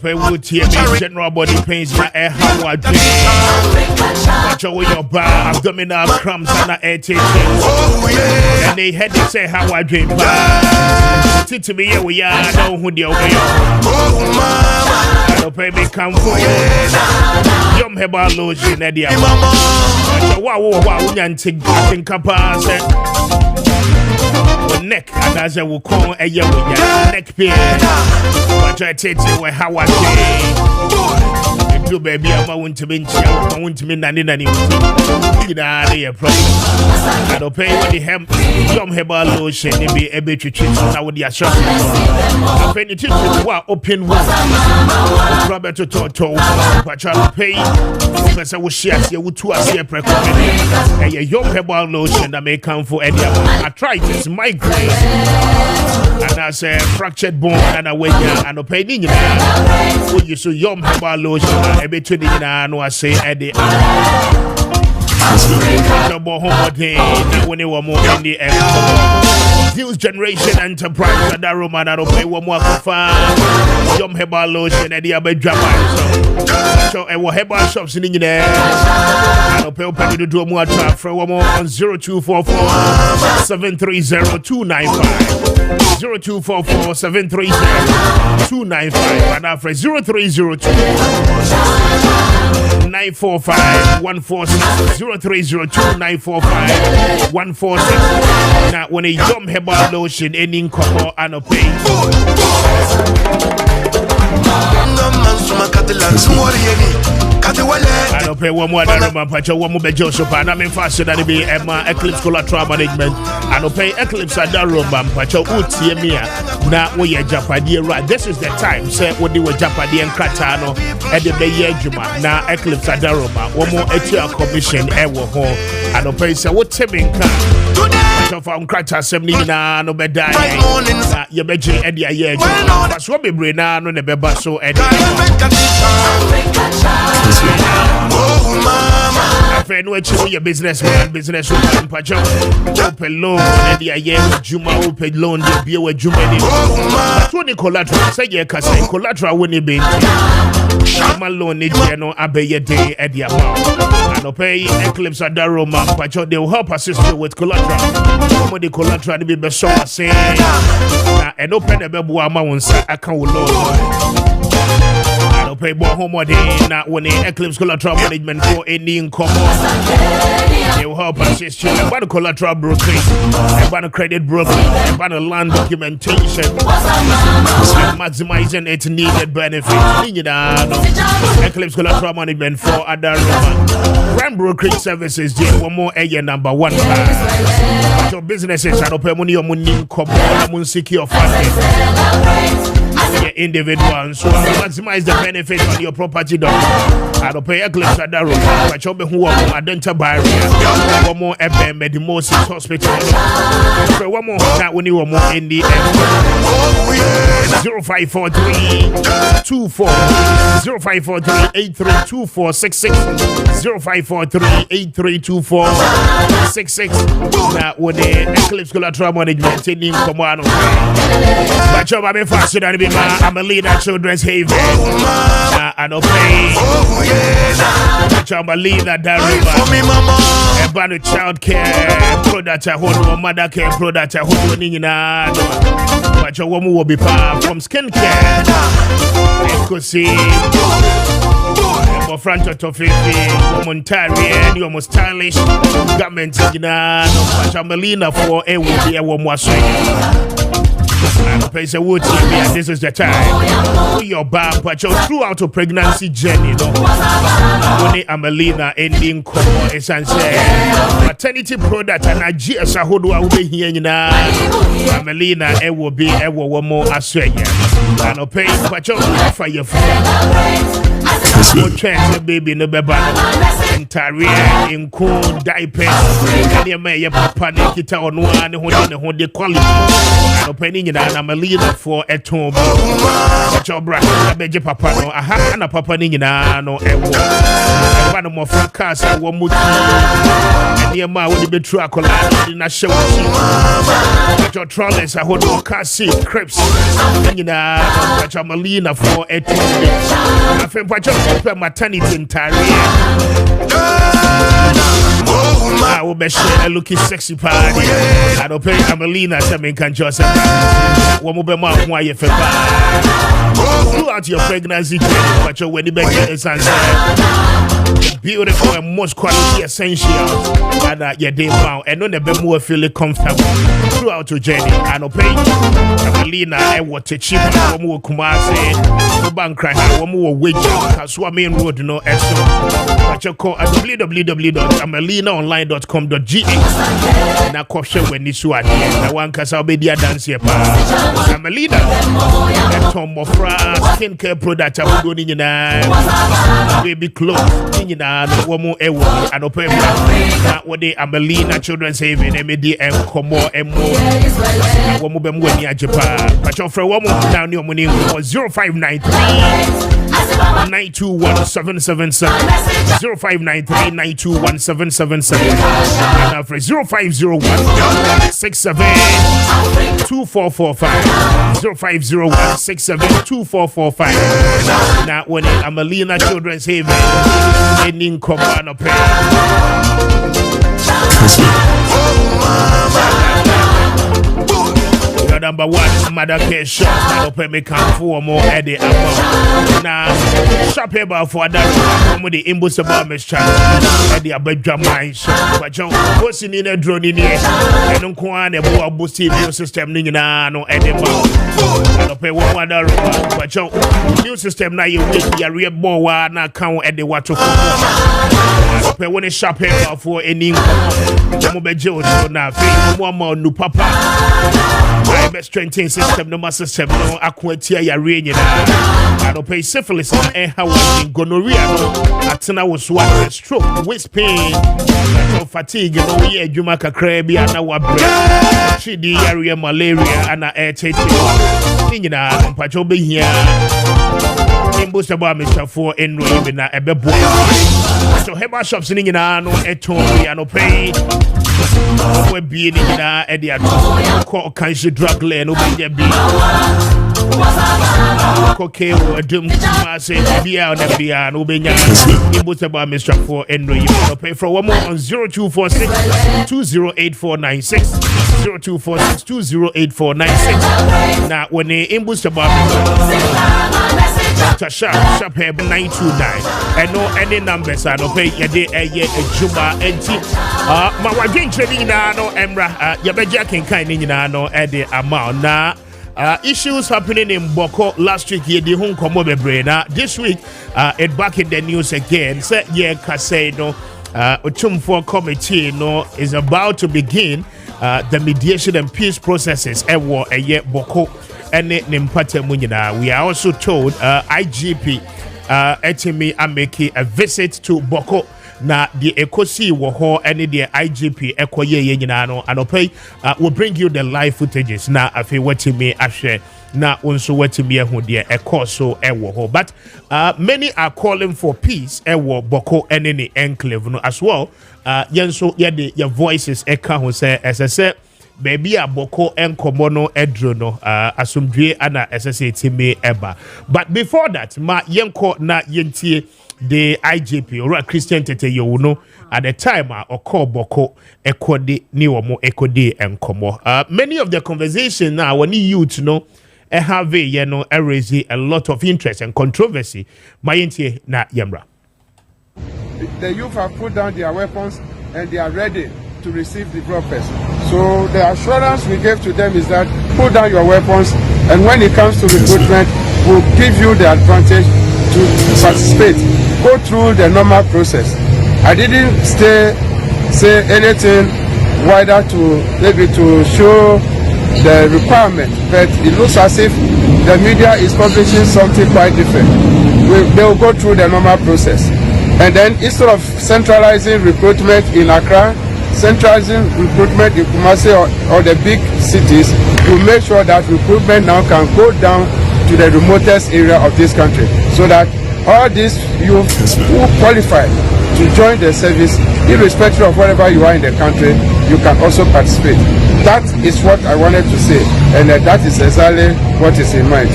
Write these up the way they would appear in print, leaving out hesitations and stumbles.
pay wood here, general body pains, my air, how I do. Watch over your bar, abdominal cramps, and I ate it. And they had to say how I dream. To me, here we are, I know who the way. I don't pay me come for you. Yum heba lotion, Eddie. Wow, yanting, capacity. Neck, and as I will call a young neck pain. But I tell you how I say. You baby, I want to be I want to be nanny. You know, a problem. I don't pay when the hemp, some heba lotion, they be able to treat now with their shop. I pay the two open one. Robert to Toto, but I'll pay. Because I will share you two as a precaution. A young heba lotion that may come for any arthritis, migraine, and I say fractured bone and a way and a pain in your hand. When you so young heba lotion, I be to the no, I say Eddie. When they were more in the air. Deals Generation Enterprise and that Roman, I don't pay one more for Yum Heba Lotion and the other Japan. So, I will Heba shops in there. I don't pay open to do more time for one more on 0244 730 295. 0244 730 295 and after 0302 945 146 0302 945 146. Now when a Yum Heba Lotion any couple and a pay. I don't pay one more than a patch, one more Joseph, and I'm in faster than be Emma Eclipse Collateral Management. I don't pay Eclipse at the room, patch out Utia. Now we are Japadi, right? This is the time, say what they were Japadi and Kratano at the Bay Juma. Now Eclipse at the room, one more ATR commission, ever home. I don't pay so what Timming can. From Krata 70 na no be die. You be Eddie a year. But so be Brena no ne be so Eddie. I feel no your businessman, businesswoman, Pacho. Open loan, Eddie a year. Juma open loan, the beer with Juma. So the collateral, say ye can say collateral when you be. Shama loan, it no abey day Eddie amount. And pay Eclipse at the room, Pacho. They will help assist you with collateral. Some the collateral be be so say and open the baby won't say I can't load. I don't pay more home day now when the Eclipse collateral management for any income. They will help assist you about the collateral brokerage, about the credit brokerage, about the land documentation, maximizing its needed benefit. Eclipse collateral management for other brand brokerage services. One more area number one. Your businesses are open money or money come secure funding. Individual, so maximize the benefit on your property. I don't pay Eclipse at that room. But you who are identified one more FM at the most hospital. One more that when you are more in the 0543 24 0543 832466 0543 832466. Now when the Eclipse collateral management in command. But you're very faster than me. I'm a leader children's haven. I don't pay. I'm a leader that river. About the child care product, I hold mother care product, I hold in. But your woman will be far from skin care. You could see. For front of 50, woman Tarian, you're most stylish. Government, but I'm a leader for a woman here, one more place a wood TV, this is the time. Your bar, but you're throughout a pregnancy journey. Only Amelina ending common essence. Maternity product and a GS I will be here now. Amelina, it will be a more Australia. And I'll pay but you're for your phone. No chance the baby no baby. Taria in cool diapers. And you may have panic it on one who don't know the quality. no penny na Melina for a tomb. Chobra, beje papa no aha na papa ni nyina no ewo. Eba no mofra cars wo muti. Ene ma wo de betru akola na hye wo. Cho trolleys a hodo car seat crips. Nyina no Melina for a tomb. Afempa cho maternity interior. I will be sure looking sexy party. I don't pay Amelina Samin can just one more month why you feel throughout your pregnancy journey, but you're when the baby is beautiful and most quality essential. And your day found and on the more feel comfortable throughout your journey. I don't pay Amelina and what a cheap one more Kumasi, no bank cry, one more wage, because what main road no SO. But you call at www.amelinaonline.com.gh. Na question when this one na one kasa obedia dance here pa Amelina Tom Mofra skincare product abugo ni nyina baby clothes ni nyina no womo ewo anope na wode Amelina children saving emedi enkomo emo womo be mo ani ajepa pacho fra womo na ni omo ni 0593 921-777 0593-921-777 and for 0501-67-2445 0501-67-2445 now when Amelina Children's Haven ending command of number one, Maakye shop. I don't me come for more Eddie amount. Now, shop about for that. Come the imbus about me shop. Eddie about mine shop. But John, what's in a drone in here? I don't go on a boy boosting new system. Nina no Eddie amount. I don't pay $1. But John, new system now you get your real boy. Now count Eddie what to come. I don't pay when a shop about for any. Come be Joe now. One more new papa. Best strengthening system, no master system, no aquatia ya rain. I don't pay syphilis and how gonorrhea. Atena was what stroke, waist pain, fatigue, no yeah, Jumaka crabby, and our breath, chidi area malaria, and air taking. Nina, Pacho be here. In boost about Mr. For enrollment na a bebo. So, Heba shops in no etoni and no pay. We be in the call country drug lane, obey be cocaine or doom say be out and be an obey. In boost about Mr. For enrollment, pay for one more on 0246 208496 0246 208496. Now, when they in boost about Shop here 929 and no any numbers I don't pay your day a Juba and my wife didn't training no Emra Yabeja can kind in no Eddie amount now issues happening in Boko last week here the home come brain this week it back in the news again say yeah Kaseno Ochumfo committee no is about to begin the mediation and peace processes at war a year Boko and Nimpata Munina. We are also told IGP Etimi Ameki a visit to Boko na the Ekosi Woho and the IGP Ekoye Yenano and Opay will bring you the live footages na afi watimi ashare na unso watimi ehu de Ekoso Ewoho. But many are calling for peace Ewo Boko and any enclave no as well. Yenso yede your voices eka ho say as I said baby a Boko enkomono edrono asumdwe ana SSA me eba. But before that ma yenko na yentie the IGP or Christian Tete you know at the time or call Boko ekode ni omo ekode enkomo. Many of the conversation now when you know have raise a lot of interest and controversy. Ma yentie na yemra. The youth have put down their weapons and they are ready to receive the prophets. So the assurance we gave to them is that put down your weapons, and when it comes to recruitment, we'll give you the advantage to participate. Go through the normal process. I didn't say anything wider to maybe to show the requirement, but it looks as if the media is publishing something quite different. They will go through the normal process. And then instead of centralizing recruitment in Accra, centralizing recruitment in Kumasi or the big cities to make sure that recruitment now can go down to the remotest area of this country, so that all these youth who qualify to join the service, irrespective of wherever you are in the country, you can also participate. That is what I wanted to say, and that is exactly what is in mind.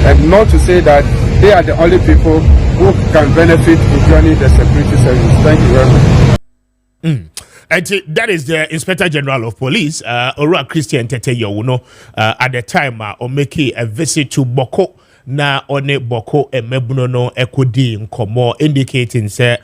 And not to say that they are the only people who can benefit from joining the security service. Thank you very much. And that is the Inspector General of Police, Ora Christian Tete Yowuno, at the time, Omeki a visit to Boko, na one Boko e mebuno no ekodi nkomo, indicating say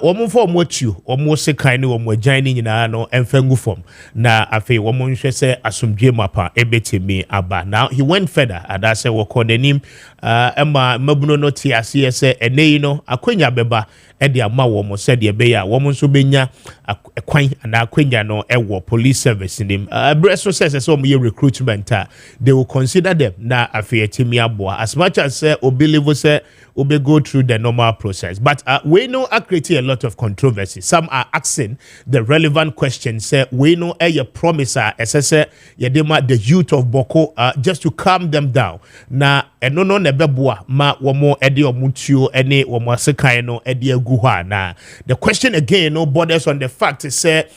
woman form what you almost a kind of joining in no and form. Na afe woman she say asumdwe mapa ebeti me aba. Now he went further and I say wako the name Emma mebuno no tiasi say ene no akwenya beba edi ama woman said ye beya woman so benya akwan and akwenya no ewo police service in him. Breso says so me recruitment they will consider them na afe etimi aboa as much as say obi level say obi go through the normal process. But we know creating a lot of controversy. Some are asking the relevant questions. Say we know a promiser say yedema the youth of Boko just to calm them down. Na eno no nebeboa ma womo edi omutuo ene womo asekan no edi aguha na. The question again no borders on the fact to say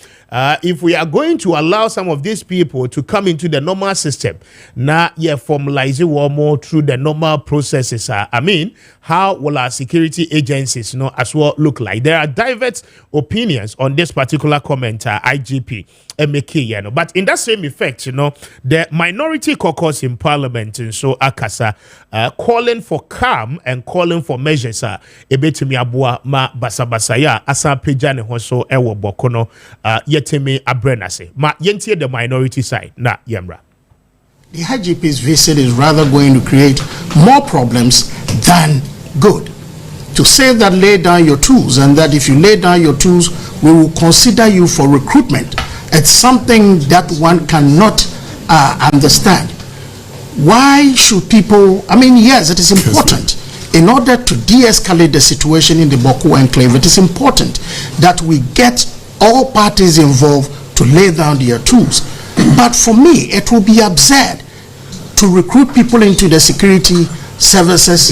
if we are going to allow some of these people to come into the normal system, now formalize more through the normal processes. I mean, how will our security agencies as well look like? There are diverse opinions on this particular comment, IGP. MK, but in that same effect, the minority caucus in parliament, and so Akasa, calling for calm and calling for measures, ebetumi abua ma basabasaya asa pejane hoso ewo bokono, yeteme abrenase. Ma yentie the minority side, na yemra. The IGP's visit is rather going to create more problems than good. To say that lay down your tools, and that if you lay down your tools, we will consider you for recruitment. It's something that one cannot understand. Why should people, I mean, yes, it is important. In order to de-escalate the situation in the Boko enclave, it is important that we get all parties involved to lay down their tools. But for me, it will be absurd to recruit people into the security services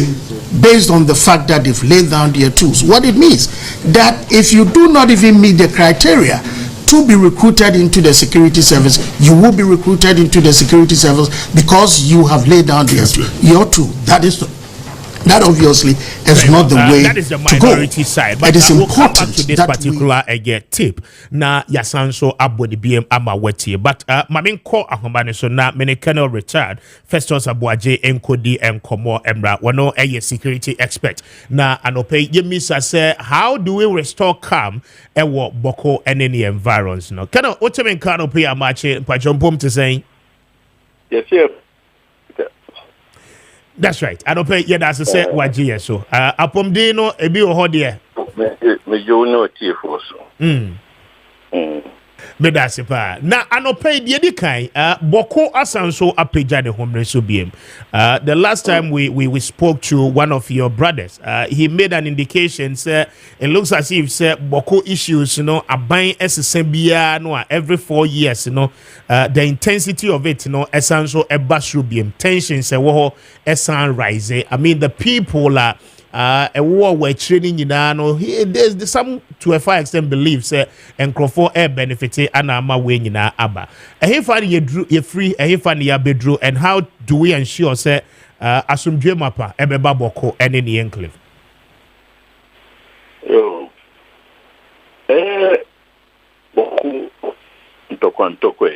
based on the fact that they've laid down their tools. What it means, that if you do not even meet the criteria to be recruited into the security service, you will be recruited into the security service because you have laid down your tool. That obviously is not the way that is the minority minority side. But it is we'll important come back to this particular tip. Na yasanso abodi BM ama weti. But mamin ko ahombane so na mene Colonel Richard Festus Abuaje enkodi enkomo emra wano security expert. Na anope yemisa say how do we restore calm ewo Boko and any environs no. Colonel otemen kano pe amache pajompom to say. Yes, yes. That's right. I don't pay. Yeah, that's a set. Waji so. Apomdino ebi ohodie. Me you know tifo so. Me that's it. Na anope di kai. Boko asanso apeja de homre so biem. The last time we spoke to one of your brothers, he made an indication. Say it looks as if say Boko issues, abain SSBia every 4 years, the intensity of it, asanso ebasrubium tensions woho esan rise. I mean the people are. A war we're training in there's some to a far extent beliefs and for air benefit and ama wing in abba. A hefan you free a hefan ya bedroom, and how do we ensure say asumdwe mapa ebeba Boko and any enclave? Boko ntoko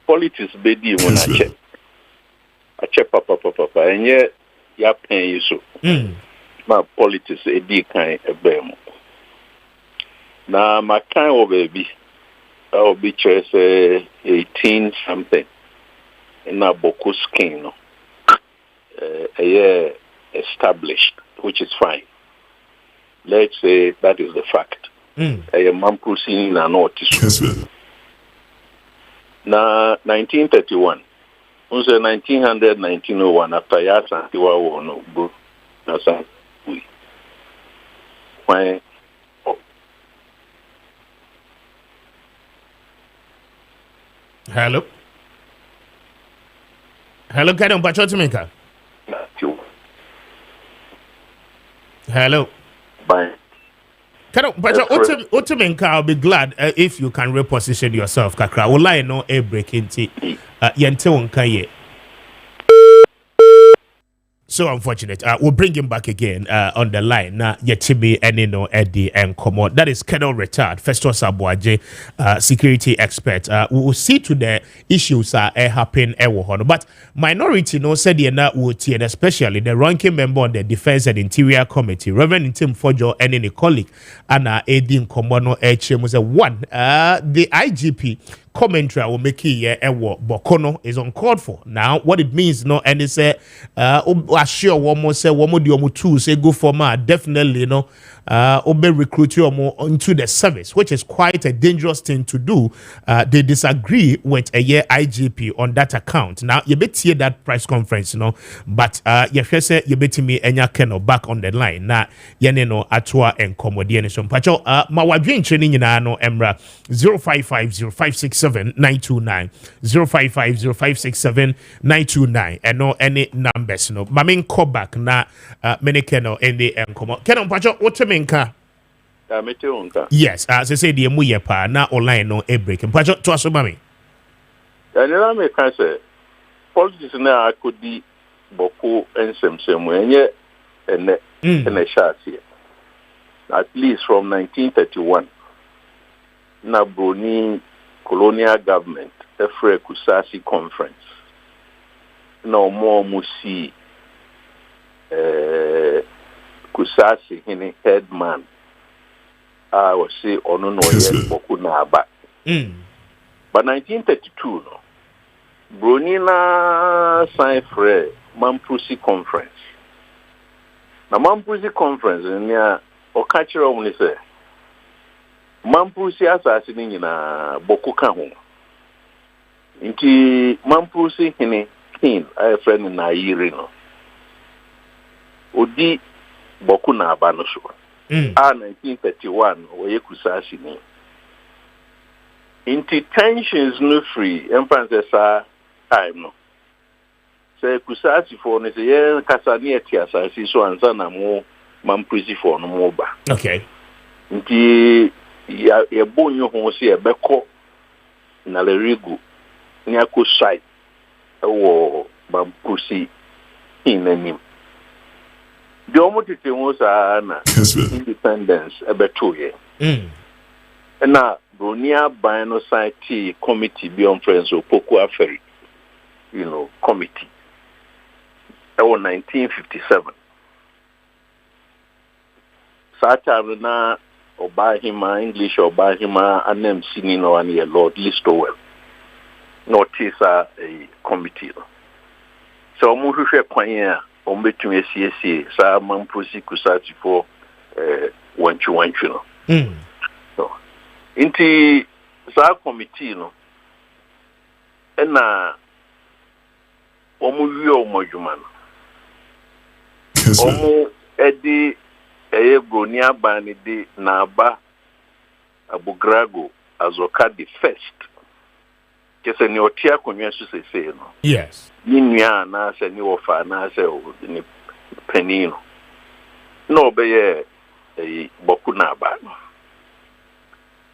politics bedi when I check papa and yet ya pen so ma politics edi kan ebem na ma kan o baby I'll be choice 18 something in a Boko skin no a year established, which is fine. Let's say that is the fact. A man proceeding na notice Kessben. Na 1931 unse 1901 after yasa tiwa wono bu na sa we when Hello. Hello, Kadon Pachotimeka. Hello. Bye. Kadon Pachotimeka, I'll be glad if you can reposition yourself, Kakra. Will I know a break into Yente Wonkaye? So unfortunate. We'll bring him back again on the line. Now, Yetibi Enino Eddie and Komo. That is Kedon Richard, Festus Abuaje, security expert. We will see to the issues happen. But minority no said and especially the ranking member on the Defense and Interior Committee, Reverend Tim Fojo and any colleague, and Edin Komono H was one. The IGP commentary I will make here Bokono is uncalled for. Now, what it means, no, and it's sure one more say one more the two say go for definitely, you know, recruit you more into the service, which is quite a dangerous thing to do. They disagree with a year IGP on that account. Now, you bet hear that press conference, you know, but you say you bet me enya keno back on the line. Now, no atwa and comedian so pacho ma wadwen training na no emra 0550567929 0550567929 and no any numbers no mamin call back na menekeno in the enkomo keno pacho wotemenka yes as say the mu yepa na online no e break pacho to aso mami na me kan say politics na akodi boko ensemsem enye ene shati at least from 1931 na Bruni colonial government Efre Kusasi conference no more musi Kusasi hini headman I was say ono no ye boku na aba but 1932 no Bruni na sign free Mamprusi conference na Mamprusi conference nia okachira omni say Mamprusi asasi ni nyina boku ka ho nti Mamprusi hini kin ay friend na yiri no odi boku na aba no so 1931 oye Kusasi ni nti tensions no free emphasis time no say Kusasi for no say ye kasa ni etiasasi so ansa na mo Mamprusi for no mo ba okay nti ya bonyo ho se e beko na lerigu ni akosai wo Mamprusi inanim de omotete mo sa na independence e beto ye na Bronia Bino Society committee beyond friends of Poku Aferi, you know, committee. That was 1957. Sata na Obahima English Obahima and them singing on here Lord Listowell. Notice a committee. So Muhushe Kwanya Ombetu SCSA Sa Mamprusi Kusati for one. So inti sa committee no na omu wi omodwuma no omu edi Broni abani di na aba Abugrago azoka the first kese ni otia konwa so sese no yes ni nua na se ni ofa na se ni penino no obeye boku na aba no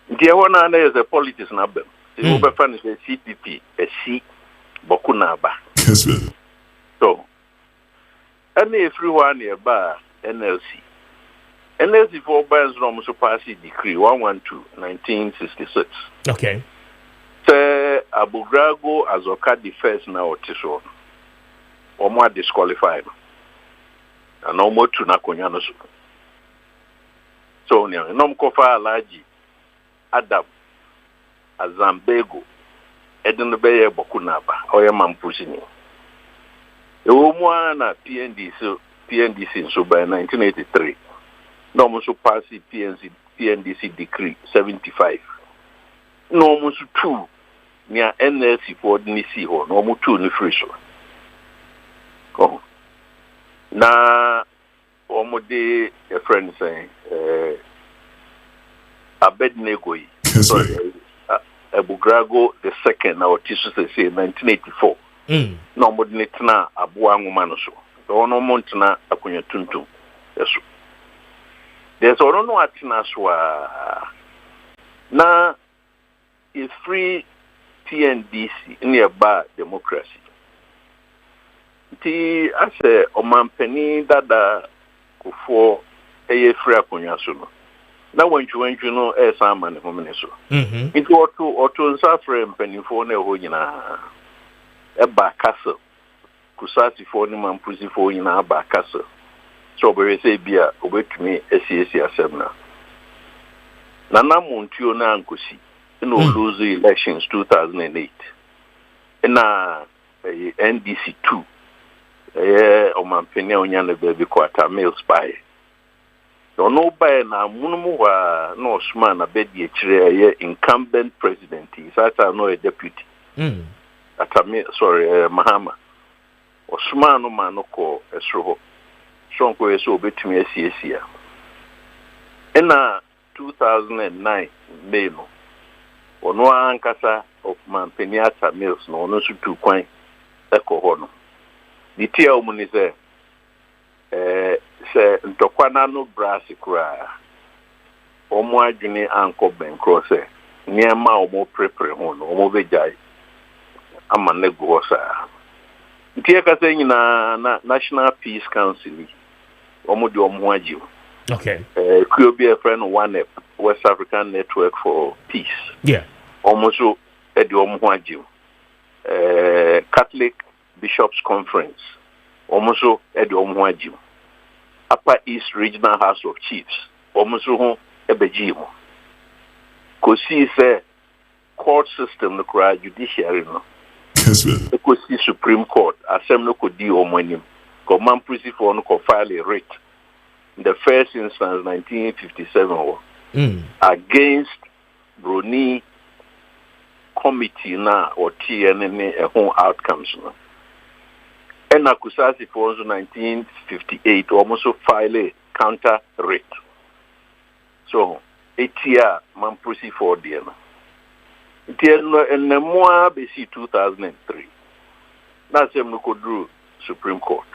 the one is a politics na bem. The Oberfan is a CPP, a C Bokunaba. Kessben. So, any everyone nearby NLC. NLC for Bands Rom Supasi Decree 112/1966. Okay. Say Abugrago Azoka the first now Tisho. Or more disqualified. And no more to Nakonyano. So, no kofa alaji. Adam Azambego Edenbeye Bokunaba Oya Mamprusi ni na PNDC so by 1983 no musu pass PNDC decree 75 no musu 2 near NLC for NC ho no mu 2 ni free so na omode a friend saying Abednego sorry Ebugrago the second or Tisu say 1984. No more than na Abuangu Manoso. The one montana Akunya Tuntum. Yes. There's no Atinaswa. Na is free TNDC nearby democracy. Ti ase omampeni dada kufo eye free Akunya Suno. Na wenchu no sama ne homene so. Nti oto nsafre mpanifo na ho nyina eba castle. Kusasi fo ni mampusi fo nyina aba castle. So be say bia obetumi asiesi asem na. Nana Montio na ankosi in lose elections 2008. Na NDC 2. Omampeni onya na baby quarter male spy. No by na munumu wa no Osman na bedi echire incumbent president is ata no a deputy Mahama Osman no man no ko esro sonko eso obetumi asiesia na 2009 May no ono ankasa of man peniata mills no ono su tu kwan ekoho no ditia omunize se ntokwana no brasi kura omo adwene anko benkro se niema omo prepare ho no omo bejai ama nego sa ntia ka se nyina na National Peace Council omo di omo ajiu okay could be a friend one West African Network for Peace omo so e di omo ajiu Catholic Bishops Conference omo so e di omo ajiu Upper East Regional House of Chiefs, Omusuho Ebejimo. Kosi se court system no kura judiciary no. Kessben. Kosi Supreme Court, asem no ko di omonim. Ko man prisi for no ko file a writ. In the first instance 1957 against Bruni committee na or TNN a home outcomes no. And Akusasi for 1958 almost file a counter rate. So, 8 year man proceed for the and the more BC 2003. That's him no could do Supreme Court.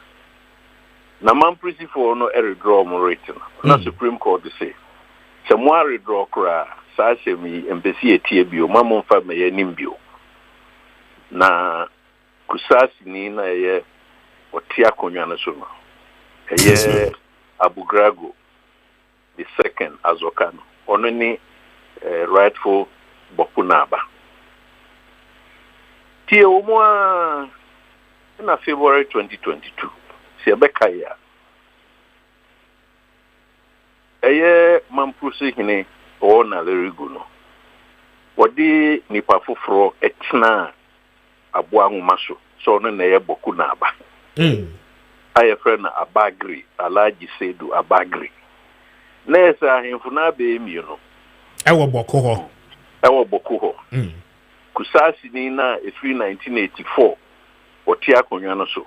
Na man proceed for no withdraw more rating. Na Supreme Court to say. Some more withdraw cra, Sasemi embassy a TBO, Mamon family nimbio. Na Kusasi Nina ye. Otia Konyana Suma. Abugrago, the second Azokano, only rightful Bokunaba. Tia Umwa in February 2022, Siabekaya. Mampusi Hine, or Naleriguno. Wadi Nipafufro etna Abuang Masu, so no Bokunaba. I friend Abagri, Alaji Sedu Abagri. Nesa himfuna be mi no. Ewo Bokuho. Kusasi ni na free 1984. Otia Konyano so.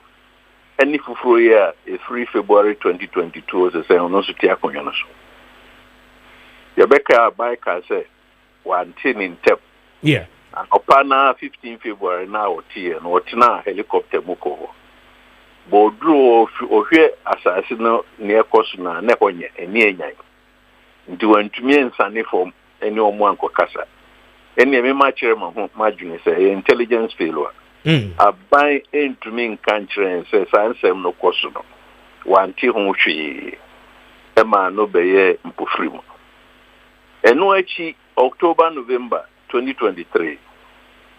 Any fufuro ya free February 2022 se say ono so tia Konyano so. Yabeka Abaika say one tin in tep. Yeah. And opana 15 February na otia no otina helicopter muko. Bodru ohwe asase no ne ekoso na ne honye eni enyan nti wantumi ensane form eni omo ankokasa eni eme ma kire ma ho madwene se intelligence failure aban entumi nkankyere se sansem no koso no wanti ho hwe ema no beye mpofrimu eno achi October November 2023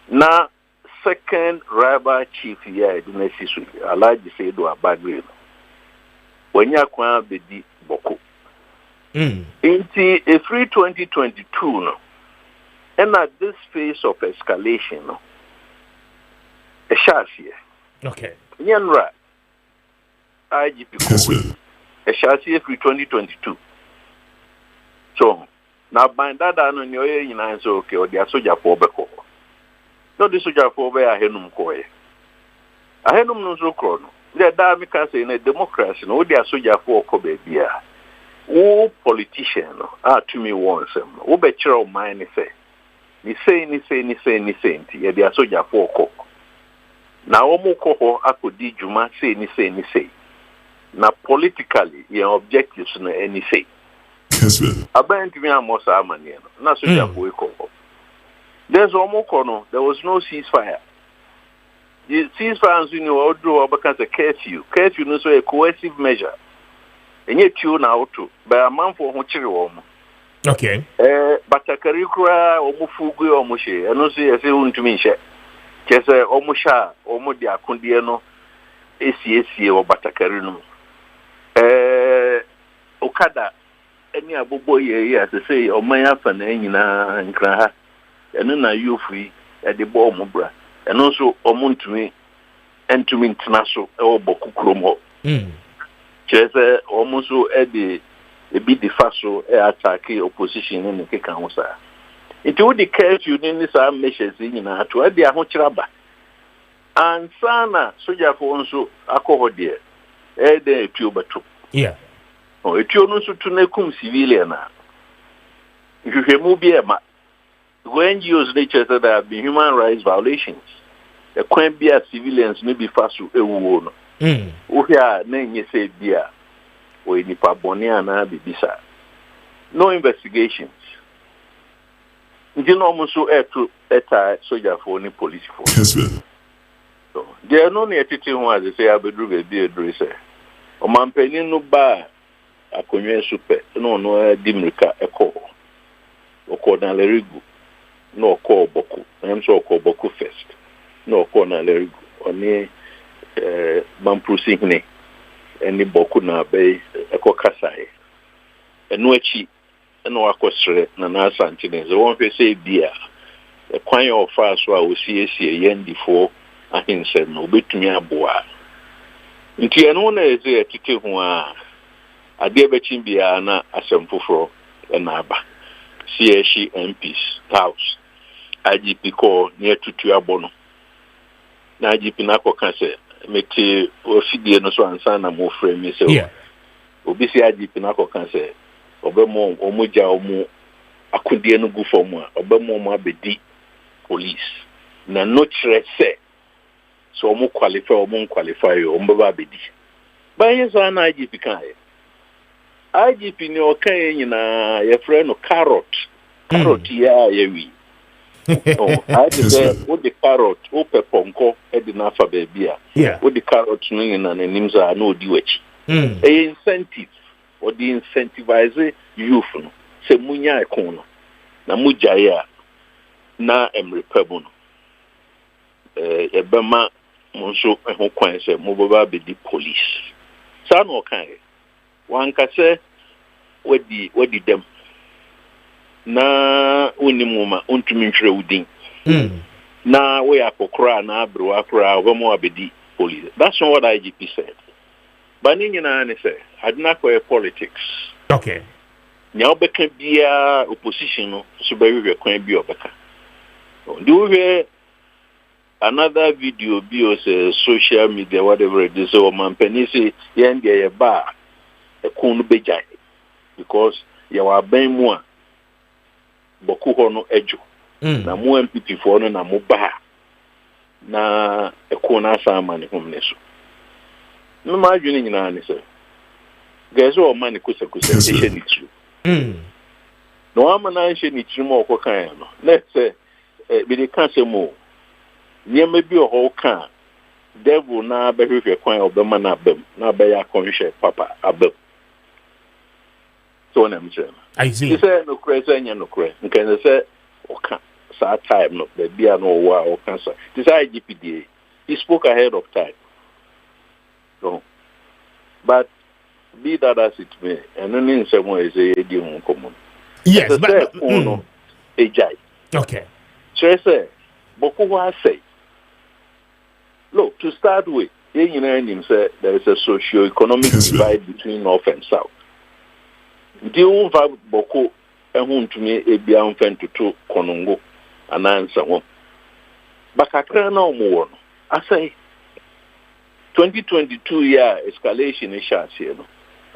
na second rival chief here in Nesisu, Alaji Sedu Abagri. When you can be Boko. Inti a free 2022 no. And at this phase of escalation no. A chassis. Okay. Nyanra IGP a chassis free 2022. So now by that I know you're okay or the soldier for Beko. No, this soldier for where I henum koye. I henum no so chrono. The dynamic say in a democracy, no, they are soldier for Kobe beer. Oh, politician, to me once, oh, betcha of mine say. ni say nti ye dia soja for ko na omo ko ho akodi dwuma say ni say na politically your objectives no any say Kessben. Abandon me amosa amane no na soja for ko there's omo ko no there was no ceasefire. The ceasefire you know do because a curfew no so a coercive measure enye tuo na auto by a man for ho kire wo mo. Okay. Batakari kura omufugu omushe eno so yese untumi nhye kese omusha omudi akundie no esi wo batakari no okada eni abobo ye asese oman afa na nyina nkra ha eno na yufi e de bo omubra eno so omuntumi entumi ntena so e wo bokukrom ho kese omuso e de ebi de faso attack opposition in the council. It would declare you in this measures in to the Ahochiraba. And Sana Soja for also alcohol dear. De tubato. Yeah. Oh, it you know to Nekum civilian. If you remove Biema, when you use nature that there have been human rights violations, the can't be civilians maybe fast to a woman. Uya name you say dear. No investigations. You know, almost so soldier for any police force. So there are no near teaching who as they say, I be a dresser. O man penny no bar a conye super, no dimrika a call. O call na lerigu, no call boku. I am so call boku first. No call na lerigu, or near Mamprusigne. Any boku na be eko kasai eno achi eno akosre na na asantine ze won fe say bia e kwan of so a osiesie yendifo ahinse no obetumi aboa nti eno na eze etike ho a ade bechi bia na asemfoforo na aba CSC MPs house IGP ko ne tutu abono na IGP na koka se meti ofidie no so ansa na mo frame me say obi si IGP na koka se obemo omuja omu akudie no gu form a obemo mo abedi police na no chere se so omu qualify omu ba abedi ba yesa na IGP kan IGP ni okan nyina ye frɛ no carrot ya yewi oh, I did with the carrot, ponko, edina fa baby. With the carrot ning and nimza no diwech. A incentive or the incentivize youth no. Se munya ekono. Na mujaya na emre pebuno. Ebema monso ehon kwan se mo baba be di police. Sa no kan e. Wan ka se wedi dem. Na unimuma untumi ntwere udin na we akokra na abro akra obomo abedi police. That's not what IGP said. But nyina na say adna ko politics. Okay. Nya obeka bia opposition no so be we kwan bi obeka. Do we another video bi say social media whatever it is so man penisi yen dey ba e kunu bejai because ya wa ban mu a boku ho no ejo na mu MPP fo no na mu ba na eko na asama ne homne so no ma adwene nyina ne se gezo o mani kusa ehye ni tru no ama na ehye ni tru mo okokan no let's say be the cancer mo nyema bi o kan devil na behwehwe kwan obema na abam na be ya konhwe papa abam so na mche I see. You say no crazy anya no crazy. Nkan say oka sa time no be bia no wa o cancer. This IGPD he spoke ahead of time. So but be that as it may, and then in some ways they do common. Yes, but no ejai. Okay. So I say boku wa say look, to start with, you know, say there is a socio-economic divide between North and South. Deal va boko ehun tumi ebia mfen tutu konongo anansa ho. Bakakra na omo no. Asai 2022 year escalation is shot here no.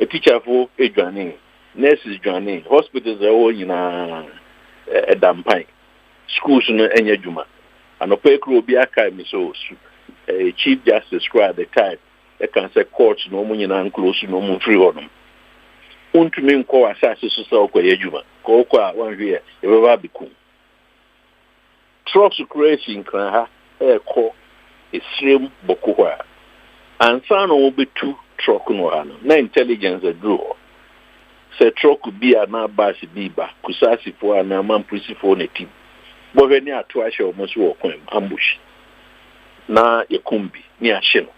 A teacher for edwane, nurses edwane, hospitals are all nyina edampai. schools no enya juma anope kro obi aka mi so chief justice kro at the time e kan say court no mu nyina close no mu free honum untumi nko asase so say okoye juma ko a wan hwe e be ba biku trucks creation kan ha e ko esrem boko ho ansa no obetu truck no ha no na intelligence draw say truck bi ana bus bi ba kusasi fo ana mampusi fo na team bo hwe ni ato ahye o mo so wo kwan ambush na yekumbi ni ahye no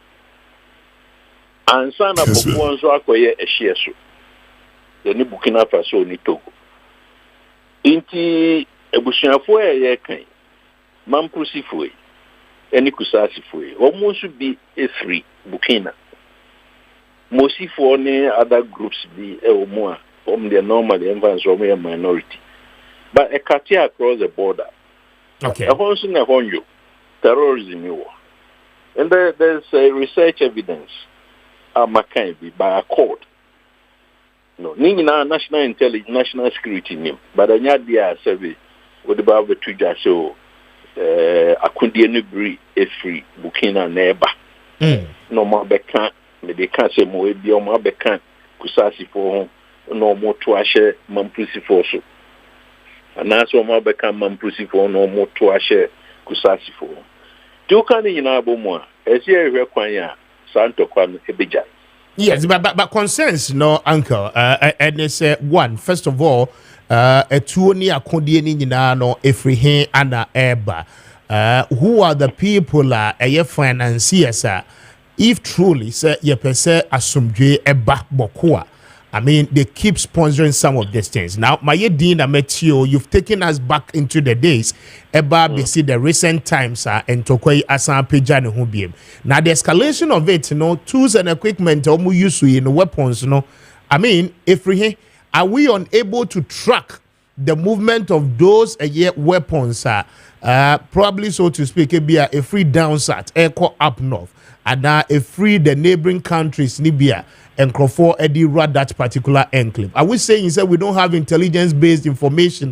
ansa na boko nso akoye ehye so ni Burkina Faso ni Togo inti ebusuafo ye kan mampusi fo eni kusasi fo o mo nso bi efri Burkina Mosifo ne other groups be more they normally advance or a minority. But a cartier across the border. Okay. A whole thing upon you. Terrorism war. And there's research evidence Maakye by a court. No, Nina national intelligence, national security name, but I had the survey with about the two just so Akundi Nubri a free Burkina neighbor. No more back. They can't say more be on my back kusasi for no more to ashe mampusi for so. And that's what my back mampusi for no more to ashe kusasi for. Do can in Abomo as you require Santo Kwan Ebija. Yes, but concerns no uncle and it's one first of all a tuoni akodi ni nyina no efrihe ana eba who are the people a financiers if truly say ye pese asumdwe eba bokoa. I mean, they keep sponsoring some of these things. Now, my Dean Ametio, you've taken us back into the days. Eba, we see the recent times and Tokoi Asan Pejani Hubiem. Now, the escalation of it, tools and equipment, use in weapons, I mean, if we are we unable to track the movement of those weapons, probably so to speak, it be a free down south, echo up north. And now a free the neighboring countries Libya and Crawford Eddie Rad that particular enclave. Are we saying that we don't have intelligence based information?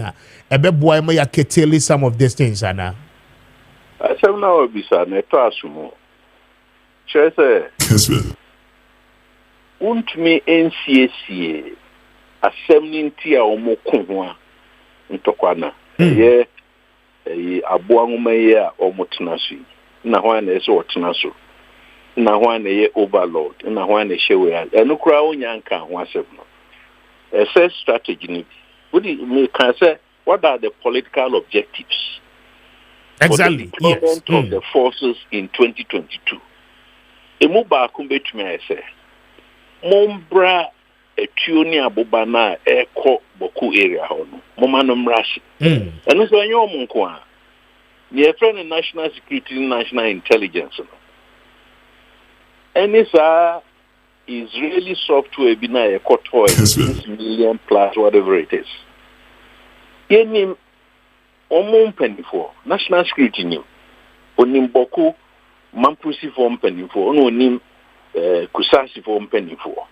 Ketele some of these things, Anna. I said now bisa neto asumo. Chese. Kessben. Untumi NCAC assembling tia omo kunwa ntokwana. Ye aboa ngoma ye a omo tenasu. Na ho na eso tenasu. Na one a overload, na one a show, and no crowd yanka one seven. A first strategy. What do you can say? What are the political objectives? Exactly. For the deployment of the forces in 2022. Emuba kumbe tume say. Mombra a tuoni abubana eko boku area hono. Momano mrashi. And this one your munkwa. Near friend in national security, national intelligence. And this Israeli software be na a toy 6 million plus whatever it is. Yenim omon penny for national security new. Onim boku mampusi for penny for onim kusasi for penny for.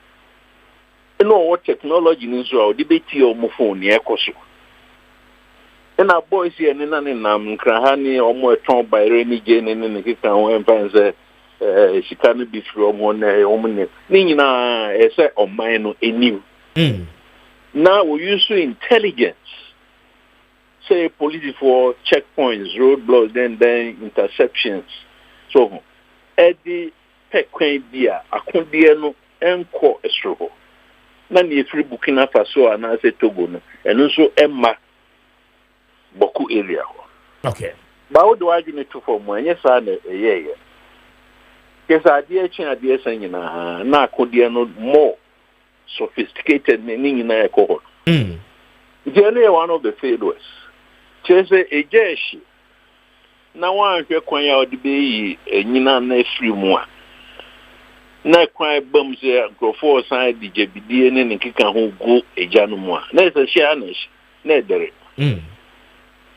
You know what technology in Israel debate your phone near Koso. And our boys here in Nam Krahani or more torn by rainy gain in the kitchen and she can't be from one woman. Nina, I say, on mine, a new. Now we use intelligence, say, police for checkpoints, roadblocks, then interceptions. So, Eddie Pekwe Dia, Akundiano, and Co Estro. Nani free Burkina Faso and I say Togo, and also Emma Boku area. Okay. But what do I need to form? Yes, I yeah. Because idea saying na no more sophisticated meaning in a cohort. Generally one of the failures. Chase a jeshi. Now one kwanya odi be nyina na free mu a. Na kwan bam se grofo san di jebidie ne nkika ho go eja no mu a. Na se share na dere.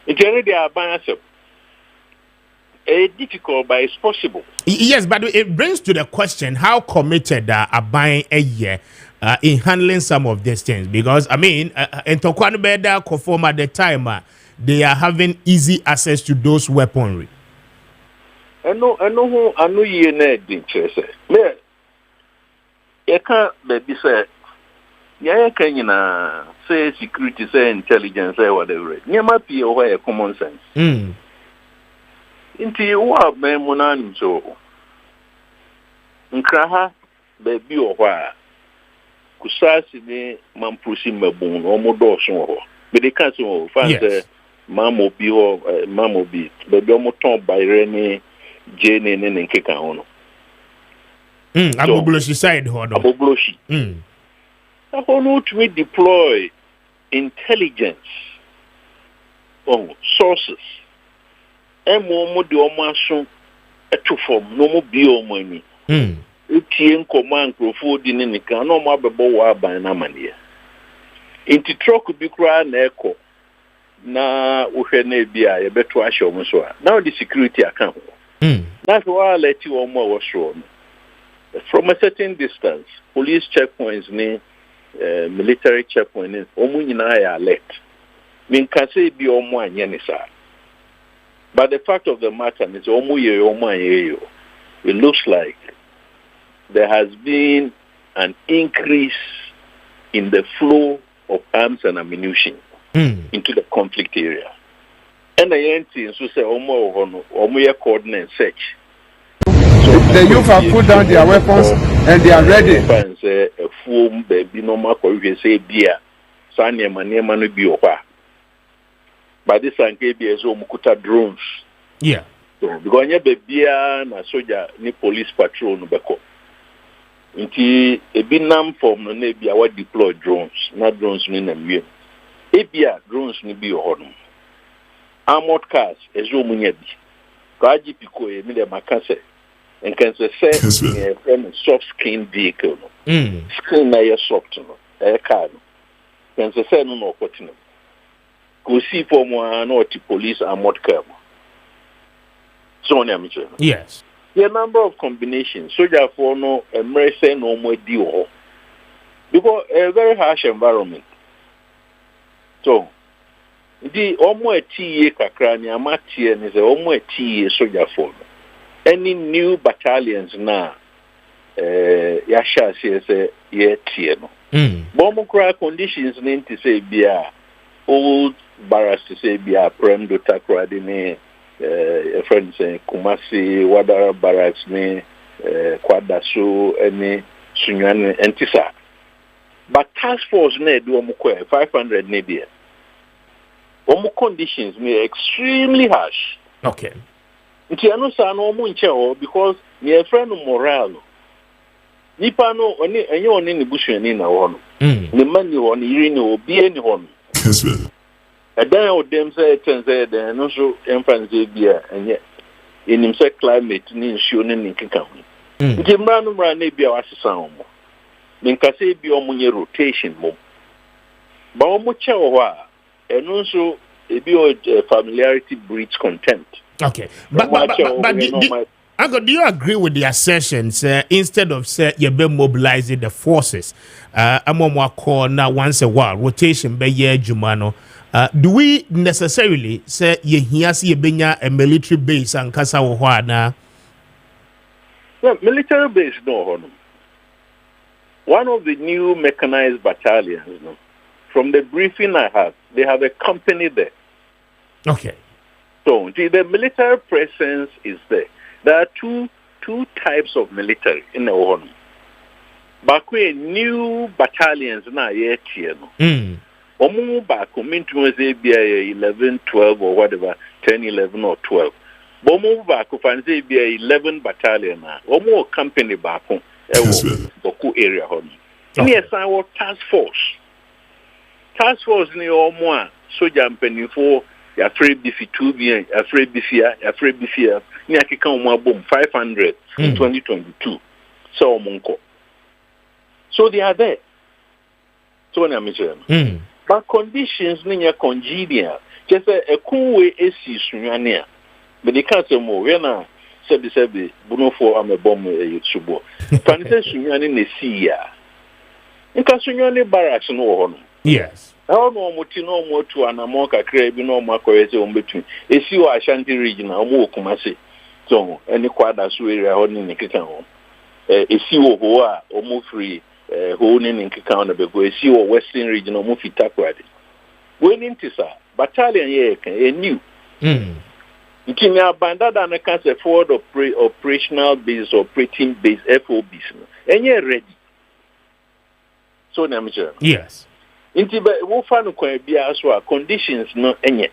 Generally they are balanced. Difficult, but it's possible. Yes, but it brings to the question how committed are buying a year in handling some of these things. Because, I mean, in Tokwano Beda, conform at the time, they are having easy access to those weaponry. I know ye na interest. Me you can't be say yeah can you na say security say intelligence say whatever. Nyama pie o common sense. Inti wa me munan so nkraha baby o hwa kusasi ni mampusi mabun o modo so ho be de kan so fan mamobi baby o moton bayre ni jene ne nkeka ho no abobloshi side ho do abobloshi how not we deploy intelligence sources mo de o maso eto form no mo bi o mo ani utie nkoma nkrofo di ne nika no mo abebo wa aban na mane inti truck bi kura na eko na uhwe na bia ye beto ahye o so a now the security account that's why I let you on more wrong. From a certain distance police checkpoints ni military checkpoints omu nyina ya alert min ka say bi omu anye ni sa but the fact of the matter is omu ye omu anye yo it looks like there has been an increase in the flow of arms and ammunition into the conflict area. And the NT so say omo coordinate search. So the youth have put down their weapons and they are ready. Say a foam baby normal ko we say bia sanya manema no bi okwa. But this anke bi so mukuta drones. Yeah. So because nya bebia na soldier ni police patrol no beko. Nti ebi nam form no na bia wa deploy drones. Na drones ni na wie. Ebia drones ni bi ohodum. Armored cars ezo munya bi. Ka GP ko e mi de makase. And can say soft skin vehicle no. Skin na ye soft no. E car no. Can say no opportunity. Go see for mo na police armored car. So on am sure. Yes. The number of combinations soldier for no emergency no more deal. Because a very harsh environment. So the almost tea kakra ni amati and is almost tea soldier for any new battalions now yasha say ye tie no bomb cry conditions need to say bia old barracks to say bia prem do takra de ne friends Kumasi Wadara barracks ne kwadaso any sunyan entisa but task force ne do omko 500 ne dia conditions may extremely harsh. Okay. Nti ano sa no mu nche ho because my friend morale. Nipa no oni enye oni ne busuani na ho no. Ne mani ho ne yiri ne obi ani ho no. Kessben. Edan o dem say tense den no so emfanze bia enye. Enim say climate ni nsuo ne nkeka ho. Nti mra no mra na bia wasesa ho mo. Menkase bia omunye rotation mo. Ba omu che ho a eno so ebi familiarity breeds contempt. Okay, but do you agree with the assertions instead of say you be mobilizing the forces call now once a while rotation be year jumano do we necessarily say you hear see a military base and kasa wo na military base no one of the new mechanized battalions from the briefing I have they have a company there. Okay. So the military presence is there. There are two types of military in the world. Back when new battalions na yet no. Omu back mean to say be 11, 12 or whatever, 10, 11 or 12. Omu back fan say be 11 battalion na. Omu company back on Boku area hon. Yes, our task force. Task force ni omu soldier mpenifo ya free beefy 2 bien ya free beefy ni akeka omu abom 500 in 2022 so omunko so they are there so na miche but conditions ni ya congenial just a cool way esi sunwane a but they can't say more we na sebi bunofo amebom yitsubo fanise sunwane na si ya nka sunwane barracks no ho no Yes. How no muti no more to an amoka crab, no more cohesion between. A sea Ashanti region, or more Kumasi. So, any quadra area holding in Kikan. A sea or more free, holding in Kikan, a sea or Western region or Mufi Takwadi. When into battalion, a new. Ikinya bandada and a cancer forward operational base, operating base, FOBs. And you're ready. So, Namja. Yes. Inti wo fa no kwa bia so conditions no enye.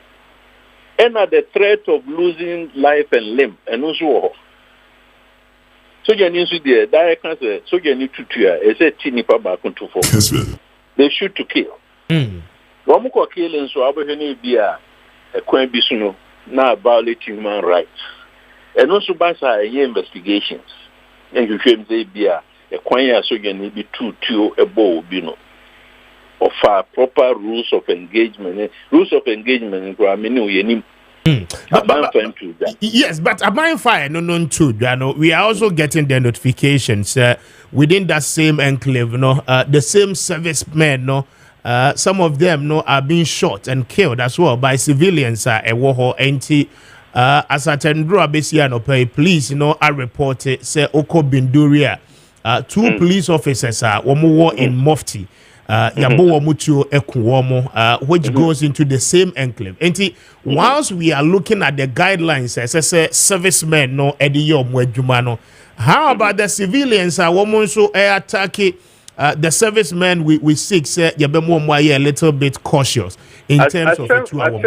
And at the threat of losing life and limb and also wo. So you need to the direct cancer so you need to is a tinipa ba kuntu for. They shoot to kill. Wo mo ko kill nso abohwe bia ekwan bi so no na violate human rights. And also by investigations. And you should say bia ekwan ya so you need to ebo bi no. Of proper rules of engagement. Rules of engagement, yes, but Aban Fire, no, too. We are also getting the notifications within that same enclave. The same servicemen, some of them, are being shot and killed as well by civilians. As at Ndra Besiano pay police, are reported. Say Oko Binduria, 2 police officers are in Mufti. Yabo Mutuo Ekuomo, which goes into the same enclave. And whilst we are looking at the guidelines, as I say, servicemen no ediyo mwejumano. How about the civilians? Women so attack the servicemen we seek say yabemo mwaye a little bit cautious in terms of the 2 hours.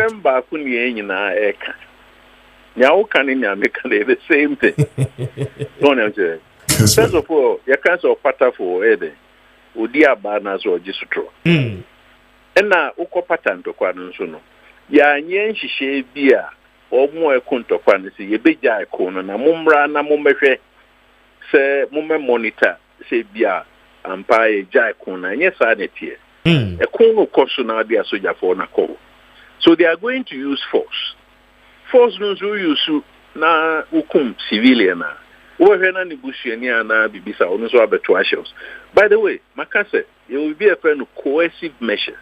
The same thing. First of all, you can't so pattern for Eden. Odi abana so gisutro ena ukopata ntokwa nso no ya nye nhihye bia omo ekontokwa ne se yebeja ekono na mumra na mummehwe se mumme monitor se bia ampa eja ekono nye sa netie ekono koso na bia soja for na ko. So they are going to use force no so use na ukum civilian na by the way, Makase, it will be a kind of coercive measures.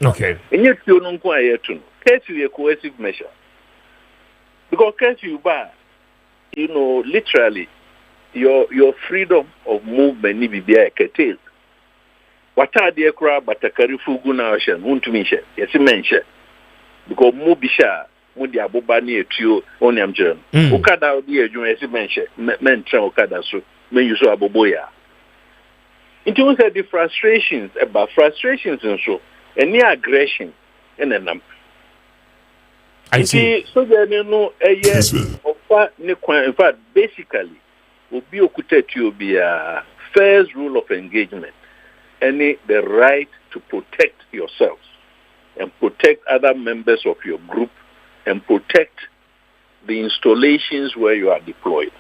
Okay. And yet you don't quite to curfew a coercive measure. Because curfew bar, literally your freedom of movement need be a curtailed. What are the crab but a carifuguna ocean, won't me share? Yes, mention. Because Mubisha. Mudi abobani etuo oniam jern ukada odi adwuma esi menche mentra ukada so men use aboboya into we said the frustrations and so any aggression and enam I see so there no ofa ne kwan in fact basically obi okutetuo bia first rule of engagement any the right to protect yourself and protect other members of your group and protect the installations where you are deployed.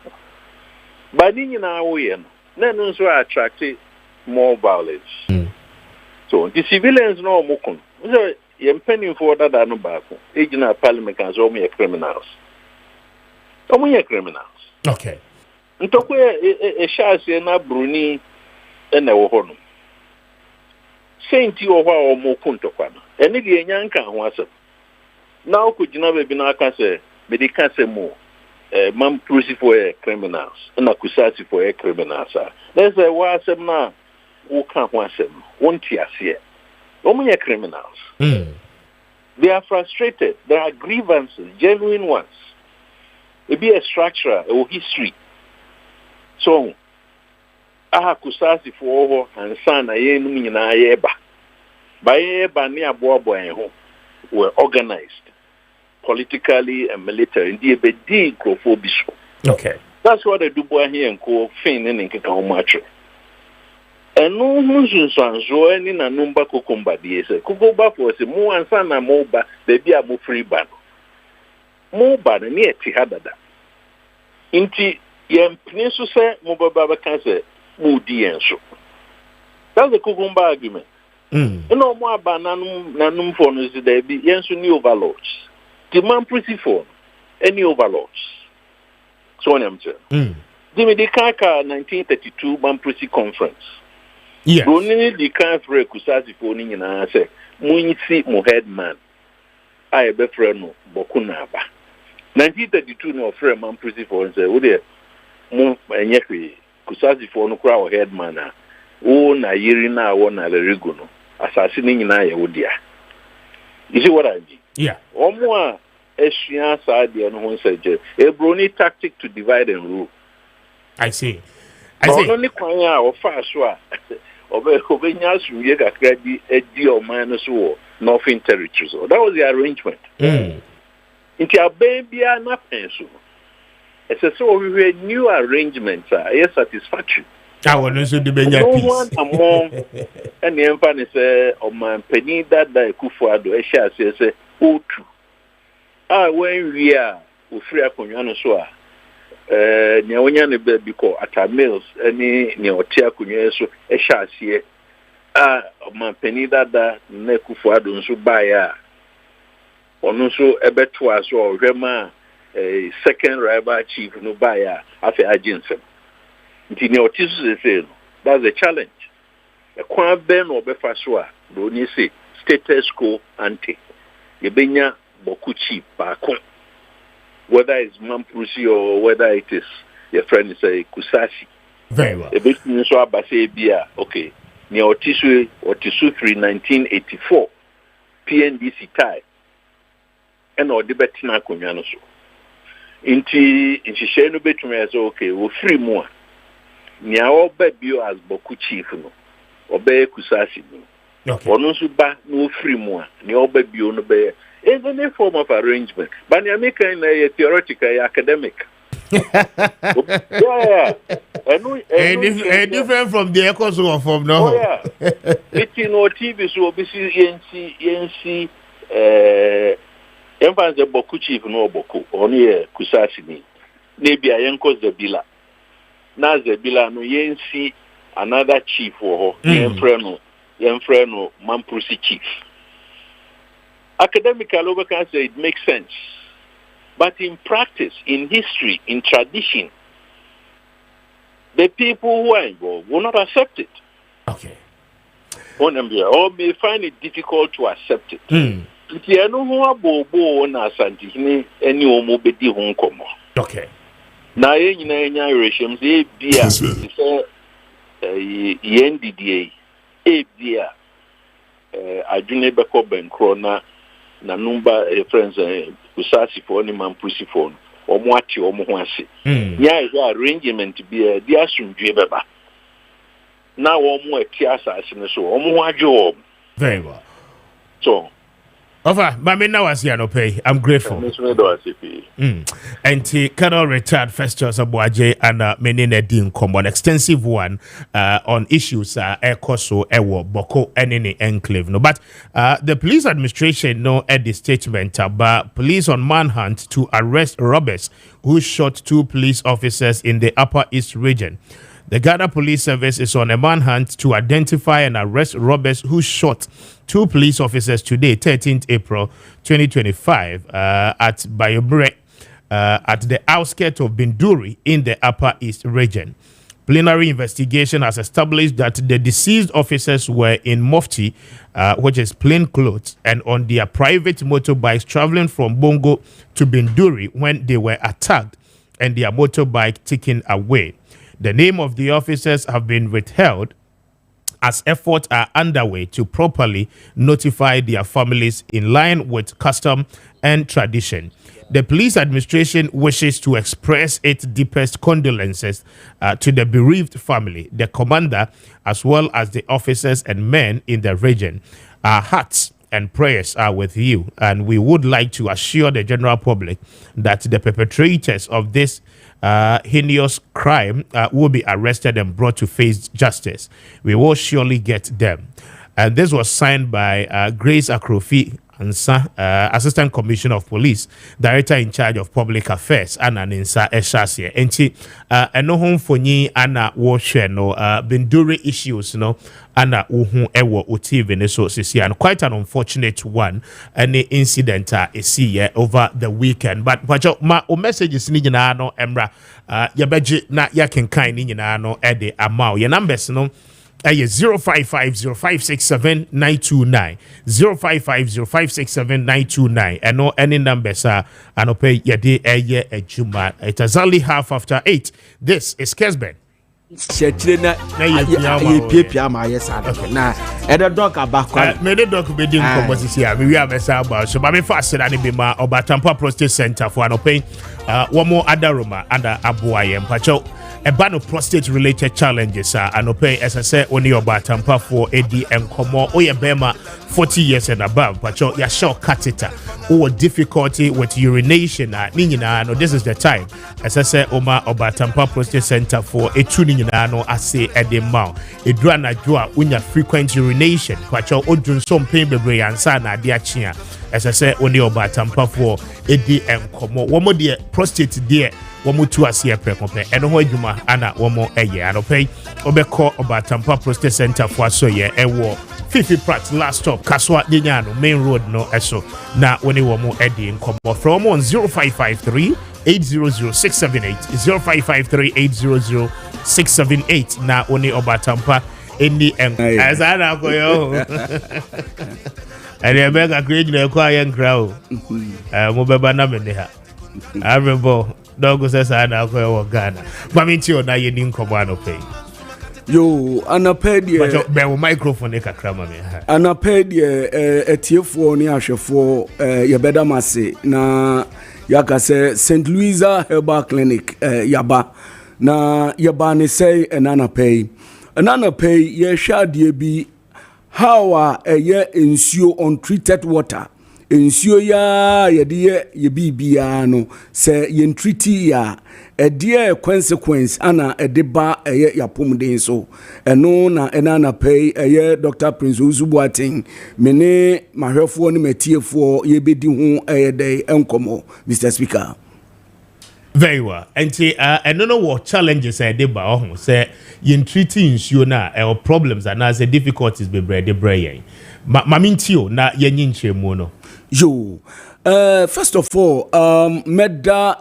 But in our way, then also attract more violence. So the civilians know more. So you're pending for that no back. Agent parliament can show me criminals. Criminals. Okay. Ntokwe a shasi na Bruni and a wohonum. Saint you or more kuntokwana. And if you yanka was now could you never be na cancer, but they can't say more. Man pussy for criminals, and accusati for criminals. There's a was them now who can't want them, won't you see? Only criminals. They are frustrated. There are grievances, genuine ones. It be a structure or history. So, I kusasi for and son, I ain't na yeba. By yeba near Bobo were organized politically and military. Okay. That's what they do here and call Finn and Kikaomacho. And no Munson join in a number cucumba dies. Kukuba was a more and son and moba, baby a more free ban. More ban and yet he had that. Inti Yam Peninsula Moba Baba Cancer, Moody and so. That's the Kukumba argument. No more bananum for there be Yensu new overlords. Demand pretty for any overlords. So I'm saying. Dimi de Kaka 1932 Mamprisi conference. Yes. Only the kind of Kusasi phoning in our say, Munisi Muheadman, I be friend no Bokunaba. 1932 no friend man prison for and say, oh dear, Mun and Yaki, Kusasi for no crowd headman. Oh, na Yirina, one at the Rigono, assassinating in Iodia. You see what I mean? Yeah. Or more, Eshian side, the one said, a brony tactic to divide and rule. I see. Only Kwanya or Faswa. Obeyas, we got credit a deal minus war, Northern territories. That was the arrangement. Into a baby, not pencil. It's a so we new arrangements are satisfactory. I want to do the no one among and the empire say, oh man, penny that Kufuado, a shall say, oh, true. When we are, free a Kunyano Nyawonya baby call at our mills, any Neotia Kunyaso, a chassis. Man, penny that Nekufuado so buy or so a bet was or Rema, a second rival chief no buyer after agency. That's the challenge. A Kwame or Befaswa, don't you say, status quo ante. Yebenya boku cheap, whether it's Mamprusi or whether it is your friend is a Kusashi. Very well. A bit in so Abasebia, okay. Near Otisu 1984, PNDC tie, and or debatina Kunyanoso. Inti Shenu Betume as okay, we'll free more. Nia obe bio as boku chief no obe Kusashi no ono so ba no free mo ni obe bio no be any form of arrangement but ni make a theoretical academic. Yeah and different from the echoes of form no. Yeah it's no TV so obisi NC emphasize the boku chief no boku oni Kusashi ni maybe ayenkos the bila na Zebila no yensi another chief for Yenfreno Mamprusi chief. Academically, we can say it makes sense. But in practice, in history, in tradition, the people who are involved will not accept it. Okay. Or may find it difficult to accept it. Okay. Na enya regimes bia so yendidie bia adwene beko benkro na number friends Kusashi for ni Mampusi for omo ati omo ho ase nya ya arrangement bia dia asundwe beba na omo ati asase ne so omo ho adwo. Very well. So Over, Mamina was here no pay. I'm grateful. And Colonel retired Festus Abuaje and Menine Din Common extensive one on issues Ekoso Ewo Boko and any enclave. No, but the police administration at the statement about police on manhunt to arrest robbers who shot 2 police officers in the Upper East region. The Ghana Police Service is on a manhunt to identify and arrest robbers who shot 2 police officers today, 13th April 2025, at Bayobre, at the outskirts of Binduri in the Upper East region. Preliminary investigation has established that the deceased officers were in mufti, which is plain clothes, and on their private motorbikes traveling from Bongo to Binduri when they were attacked and their motorbike taken away. The name of the officers have been withheld as efforts are underway to properly notify their families in line with custom and tradition. The police administration wishes to express its deepest condolences to the bereaved family, the commander, as well as the officers and men in the region. Our hearts and prayers are with you, and we would like to assure the general public that the perpetrators of this heinous crime will be arrested and brought to face justice. We will surely get them. And this was signed by Grace Akrofi Ansa, Assistant Commissioner of Police, Director in charge of Public Affairs, Anna Ninsa Eshasie. And no home for ni Anna Washer no Binduri issues no Anna Uhu Ewo Utiv so sisi, and quite an unfortunate one. Any incident is over the weekend. But my messages ni jina no Emra yabeji na yakin kind ni jina no ede amao. Your numbers no 0550567 0550567 and no any numbers are and pay yade eye ejuma. It's exactly 8:30. This is Kessben. Shetrina na yes na eda doc abakwa me the doc be din composition here we have about so but me fast na be ma Obatampa Prostate Center for an pay one more adaroma under abuaye mpacho eba no prostate related challenges and pay as I say only Obatampa for AD and komo oye bema 40 years and above mpacho ya show catheter or difficulty with urination no this is the time as I say Oma Obatampa Prostate Center for a tuning no ase edema edura na joa unya frequent urination mpacho odun some pain bebre ansa na ade achia as I say only Obatampa for AD and komo womo de prostate there womo tu ase prekope eno ho adwuma ana womo eye anope obeko Obatampa Prostate Center for so ye ewo Fifi Pratt last stop Kaswa Dinyano main road no eso na woni womo edi in komo from on 0553 800-678 0553-800-678 na oni Obatampa eni azana koyo ani abega create na kwa yen crowd mo beba na me ha arebo dogo sesa na koyo Ghana mami ti o na yeni nkomo anope yo anapedi be microphone e kakra ma me ha anapedi etiefo ni ahwefo yebeda mase na yakase St. Louisa Herbal Clinic yaba na yaba ne say enana pay ye shade bi how ye ensuo untreated water ensuo ya ye bibia no se ye treaty ya dear consequence ana edeba ye yapomden so eno na enana pay Dr. Prince Uzubuating mene mahwefo ni metiefo ye bedi ho dey enkomo Mr. Speaker. Very well. And I don't know what challenges I did by say in treating you na or problems and as the difficulties be bread the brain. Mamintio na yeninche mono. Yo. First of all, medda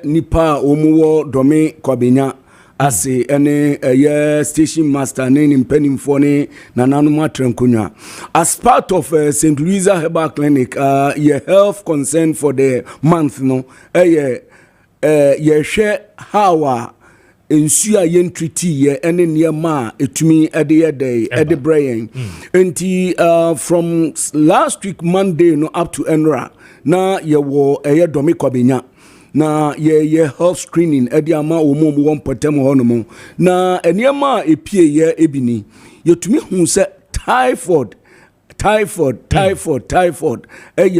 nipa omuwo domi kwabenya ase ene station master ne mpanimfo ne nananuma trenkunya as part of St. Louisa Herbal Clinic your health concern for the month no ye share how ensu a yen treaty ye ene niema etumi ede brain enti from last week Monday no up to enra na ye wo domi kwabenya na ye health screening edi ama omo won potem hono na eniema epie ye ebini yetumi hu se typhoid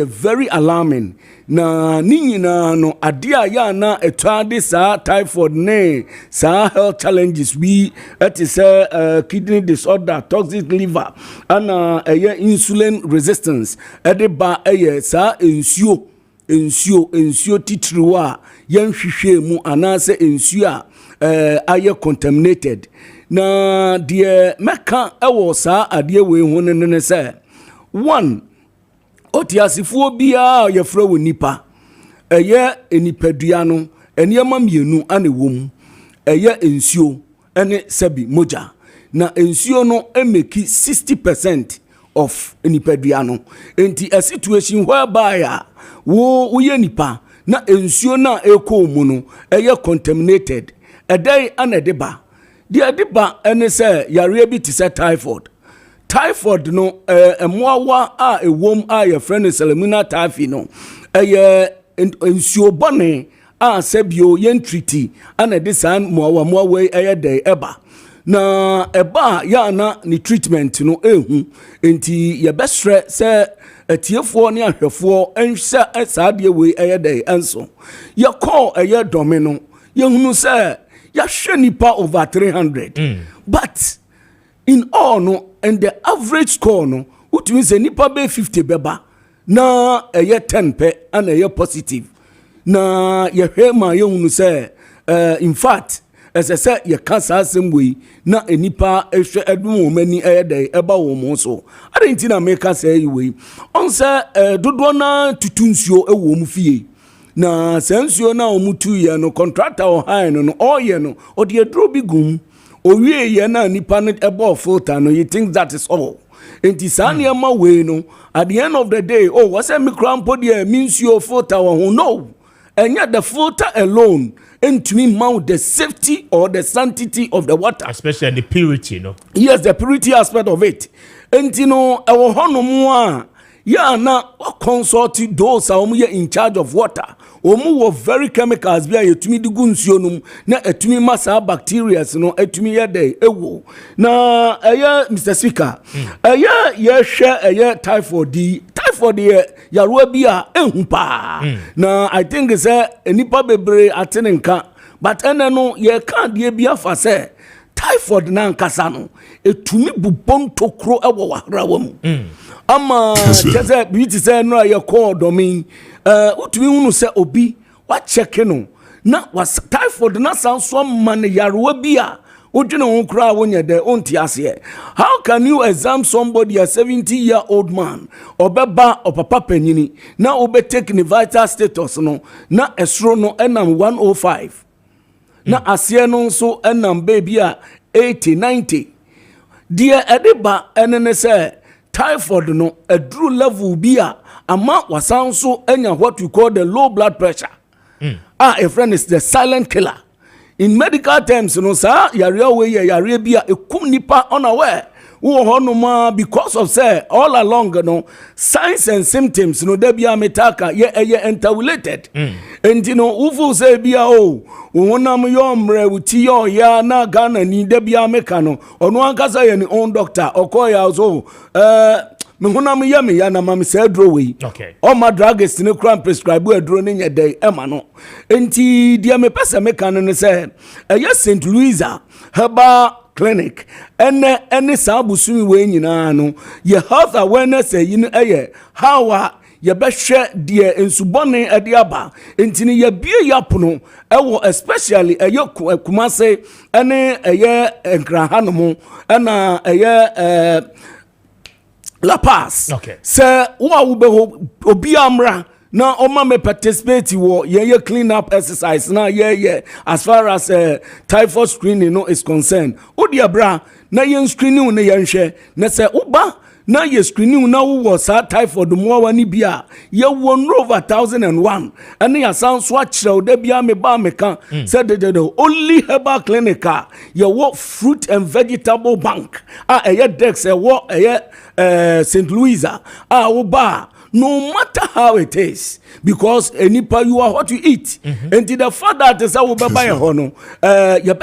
very alarming na ninyina no adia ya na etwade sa typhoid ne sa health challenges we it is kidney disorder toxic liver ana insulin resistance ediba sa ensuo titiriwa yanhwehwe mu anase ensuo aye contaminated na de meka ewo sa ade we hu ne se one otiasifuo bia yefra wo nipa enipadua no eniema mienu anewom ensuo ene sabi moja na ensuo no emeki 60% of enipadua no enti a situation whereby wo ye nipa na ensuo na ekomu no contaminated edai anedeba de adeba ene se yare bi tise typhoid no emoawa a ewom a ye friend Salamina Tafi no ensuo bone a sebio yen treaty anede san moawa dey eba na eba ya na ni treatment no ehu enti ye besre se etiefo ne ahwefo enhse saade we dey enso ye call dome no ye hunu se ya hwe nipa over 300 but in all no and the average score no which means nipa be 50 beba na 10 pe and positive na ye hema ye hunu se in fact as I said ye cancer assembly na enipa ehwe edum mani dey eba wo mo so adenti na make say we on say dodo na tutunsuo ewo mu fie na sensuo na omutu ye no contractor o high no oye no o de dro bigum owie ye na nipa no ebo filter no, you think that is all. Enti saa nneɛma wei no, at the end of the day, oh, what's a micrampo there means your filter who no. And yet the filter alone into me mount the safety or the sanctity of the water. Especially the purity, no? Yes, the purity aspect of it. And you know, our honour yeah, now consult those are in charge of water. Omu were very chemicals be a to me the gunsionum, na to me massa bacteria, no, to me a day, ewo. Na Mr. Speaker, share typhoid the Yarwabia ehumpa. Na I think it's a nipa bebre atenenka, but no ye can't ye be a say typhoid nan kasano, to me bubon to crow a wahrawum. Ama chese biti say no ye call domain utumi hunu say obi wa check no na was typhoid na san so man yarewa bia odwene ho kra wonya de onti ase. How can you examine somebody, a 70-year-old man obeba opapa panyini na obe take ni vital status no na esro no enam 105 na ase no so enam baby a 80 90 dia edeba enene say typhoid no a true level beer ama wasan so enya what we call the low blood pressure. A friend is the silent killer. In medical terms, no sir, yare we yare bia ekum nipa unaware. Because of say all along no signs and symptoms no de bia metaka ye interrelated. And you know ufu say bia o wonam yo mre wuti yo ya na Ghana ni de bia meka no ono ankasa ye ni own doctor okoya so me honam ya me ya na mam say dro we. Okay. All my drugs no kram prescribe we dro ne day ema no. Enti dia me pese meka no say St. Louisa Heba clinic any sabusumi we nyina no ye health awareness yin how ye be hwe de ensubone ade aba entini ye bie yapono ewo especially Kumase ene enkrahanom na La Paz. Okay. Se wo be obi amra na oma me participate wo ye clean up exercise na ye as far as typhoid screening no is concerned. Odi bra na ye screening na ye nhwe na se uba na ye screening na wo sa typhoid mo wani bia ye won over 1001 and ya sound so akire de bia me ba me kan said the only herbal clinic ye wo fruit and vegetable bank ye dex wo St. Louisa wo ba. No matter how it is, because any part you are what you eat. And the fact that is how we buy a hono, you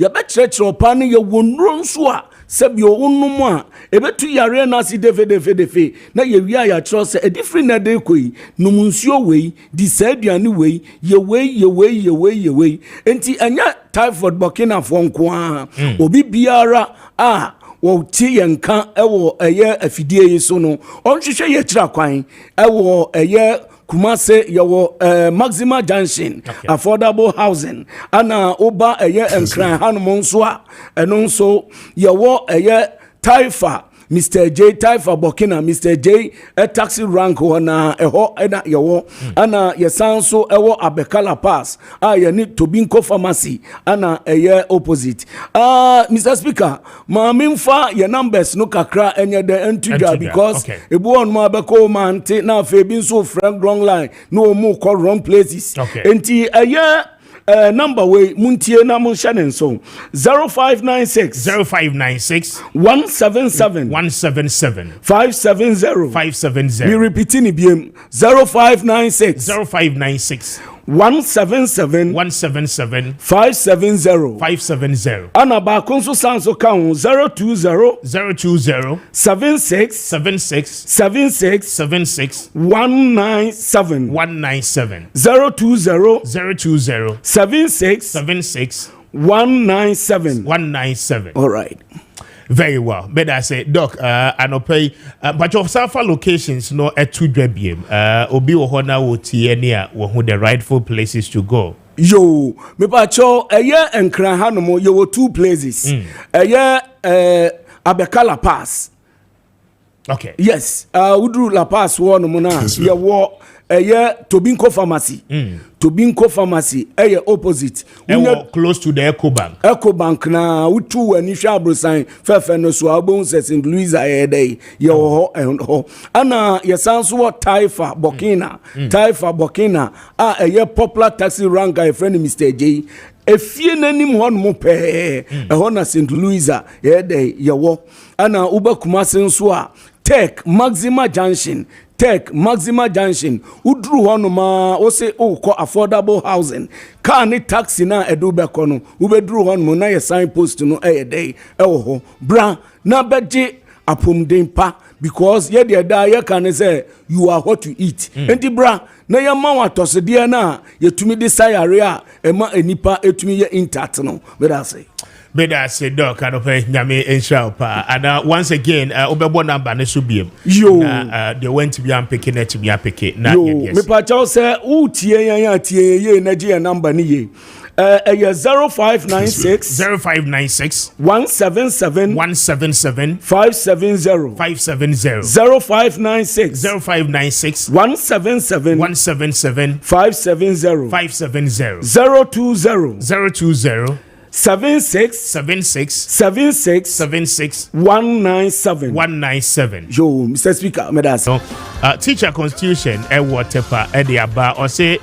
bet pan you won't run swa, sub your own no more. A bet to your nasi defe. Now you trust a different adekui, no monsieur way, decide your new way, your way. And yet typhoid Burkina Faso, Obi Biara, wo ti yenka ewo afidie so no onhwehwe ye kira kwan ewo Kumase yawo Maxima Junction. Okay. Affordable housing ana oba enkran hanom nso a eno nso yawo Taifa Mr. J Taifa Burkina Mr. J taxi rank na ena yawo ana yesanso ewo Abekala Pass ye ni Tobinko Pharmacy ana opposite. Mr. Speaker, ma memfa ye numbers no kakra enye de entudwa because ebu on ma beko man te na fe bi so friend wrong line no mo call wrong places. Enti number way muntie na mun shanen so 0596 177 570 we repeating ibiem 0596 177 570 ana ba konso sanso kan 020 76 197 020 76 197. All right. Very well. But I say, Doc, I no pay. But your Safa locations no at two drebiem. Obi ohona wo tienia wo the rightful places to go. Yo, me pacho enkran hanom yo two places. Abekala Pass. Okay. Yes. Udru La Pass wo no na ye wo Tobinco Pharmacy. Tobinco Pharmacy opposite. Close to the Ecobank na utu anisha abrosan fefe no so abon se St. Louisa day ye ho ana yesanso Taifa Burkina Taifa Burkina popular taxi rank a friend Mr. J efie nanim hon mo pe na St. Louisa day ye wo ana uba Kumasi nso a Tech Maxima Junction udru hono ma o se o ko affordable housing car ni taxi na edu be kono ubedru hono mo na ye sign post no day ho bra na beje apomden pa because ye de da ye can say you are what you eat enti bra na ye ma watosede na ye tumi de sayare a ema enipa etumi ye intact no be that say Beda say doc anope nyame enshalpa and once again obebo number ne so biem yo they went to be picking it to be picking na yes me pa chaw say utie yan tie ye na gi number ni ye 0596 177 570 0596 177 570 020 76 197 yo Mr. Speaker medas teacher constitution whatever ediaba or say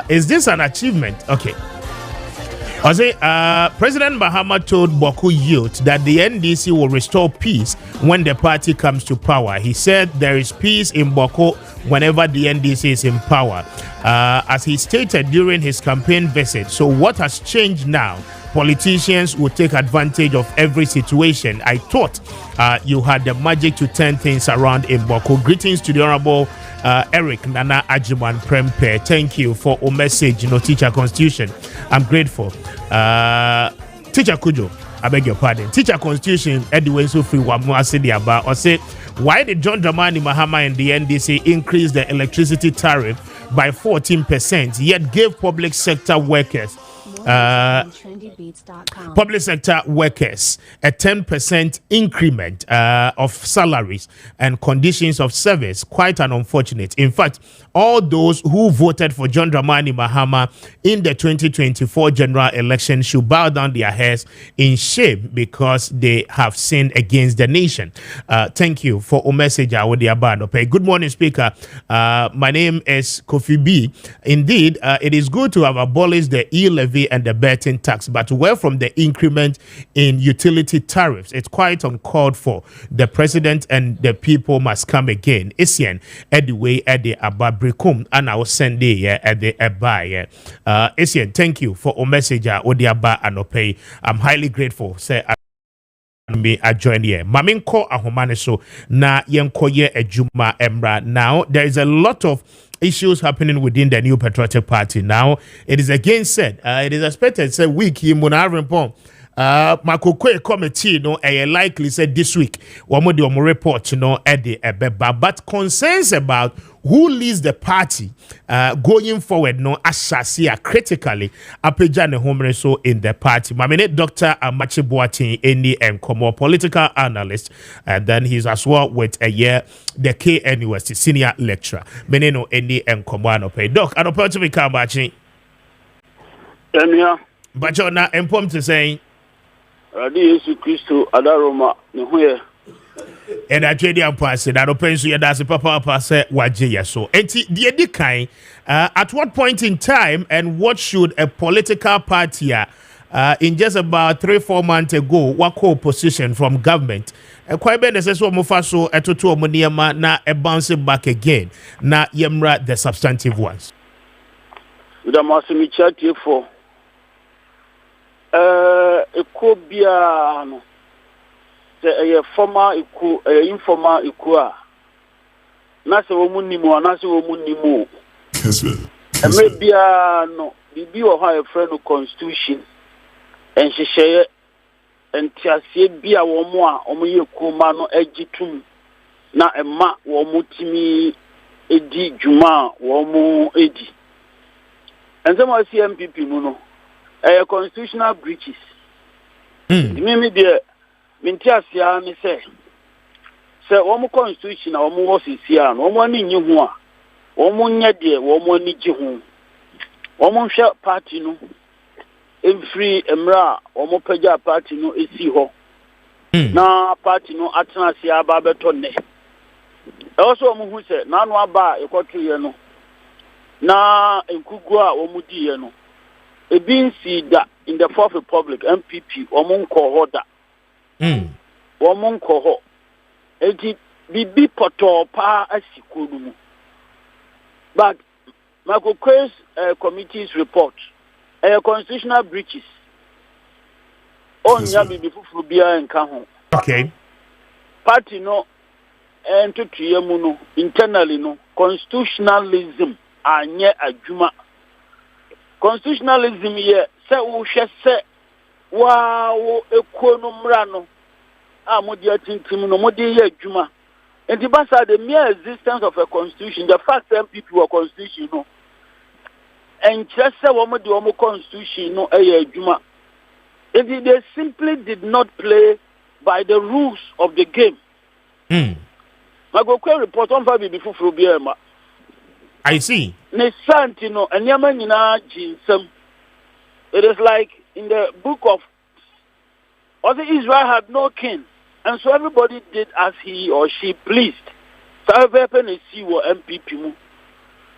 is this an achievement? Okay. I say, President Mahama told Boku youth that the NDC will restore peace when the party comes to power. He said there is peace in Boku whenever the NDC is in power, as he stated during his campaign visit. So what has changed now? Politicians will take advantage of every situation. I thought you had the magic to turn things around in Boku. Greetings to the Honorable Eric Nana Ajiman Prempe. Thank you for a message, teacher constitution. I'm grateful. Teacher Kujo, I beg your pardon. Teacher constitution, anyway, so free one more about or say, why did John Dramani Mahama and the NDC increase the electricity tariff by 14%, yet gave public sector workers a 10% increment of salaries and conditions of service? Quite an unfortunate. In fact, all those who voted for John Dramani Mahama in the 2024 general election should bow down their heads in shame because they have sinned against the nation. Thank you for a message. Good morning, Speaker. My name is Kofi B. Indeed, it is good to have abolished the e-levy and the betting tax, but where from the increment in utility tariffs? It's quite uncalled for. The president and the people must come again. Isian anyway at the ababrikum and I will send at the abai. Isian, thank you for a message. Odiaba anope. I'm highly grateful. Say me I join here. Maminko ahomane so na yenkoye ejuma emra. Now there is a lot of issues happening within the New Patriotic Party. Now it is again said, it is expected say week Munarempon Makokwe committee likely said this week omo report at the ebeba, but concerns about who leads the party going forward ashasia critically apejane home so in the party. Mamene Dr. Maakye Boateng any enkomo political analyst, and then he's as well with the KNUST senior lecturer. Meneno any enkomo anope. Doc anope to be Kambachi. But you're not important to say Yesu Kristo adaroma ne hoye and I trade your pass that opens you that's a papa say waje so enti the edikan at what point in time and what should a political party in just about 3-4 months ago wako opposition from government quite be necessary mofa so etoto omoniema na e bounce back again na yemra the substantive ones da masimi chat for ekobia no se former eku informal eku a na se wo munimo na se wo munimo Kessben bia no bibi o ha e friend constitution en hyehyeye entiasie bia wo mo a o mo ye kuma no agitum na ema wo mo timi edi djuma wo mo edi enzema CMPP mu no constitutional breaches. Me de mintiasia me say one constitution or more CCR, no one in you Womunya de womoni ji ho. Womunhwe party no. Every emra womopaja party no esi ho. Na party no atena se aba beto ne. Also womu se na no aba ekotuye no. Na enkugu a womudi ye no. Ebinsi da in the Fourth Republic MPP womunko ho da. Womunko ho. Enti bibi poto pa asiko no mu. But Maakye's committee's report, constitutional breaches. Onya bibi fufu bia enka ho. Okay. Party no ento tuyemu no internally no constitutionalism anye adwuma. Constitutionalism ye se wo hwe se wa wo ekuo no mra no amodi atintim no modi ye adwuma. And the mere existence of a constitution, the fact that people are constitution, no, and just say woman do omo constitution, no, juma. And they simply did not play by the rules of the game. I go report on Fabi before Frubiema. I see. Ne Santino and Yamanina Jinsem. It is like in the book of other Israel had no king. And so everybody did as he or she pleased. So every see what MPP mu.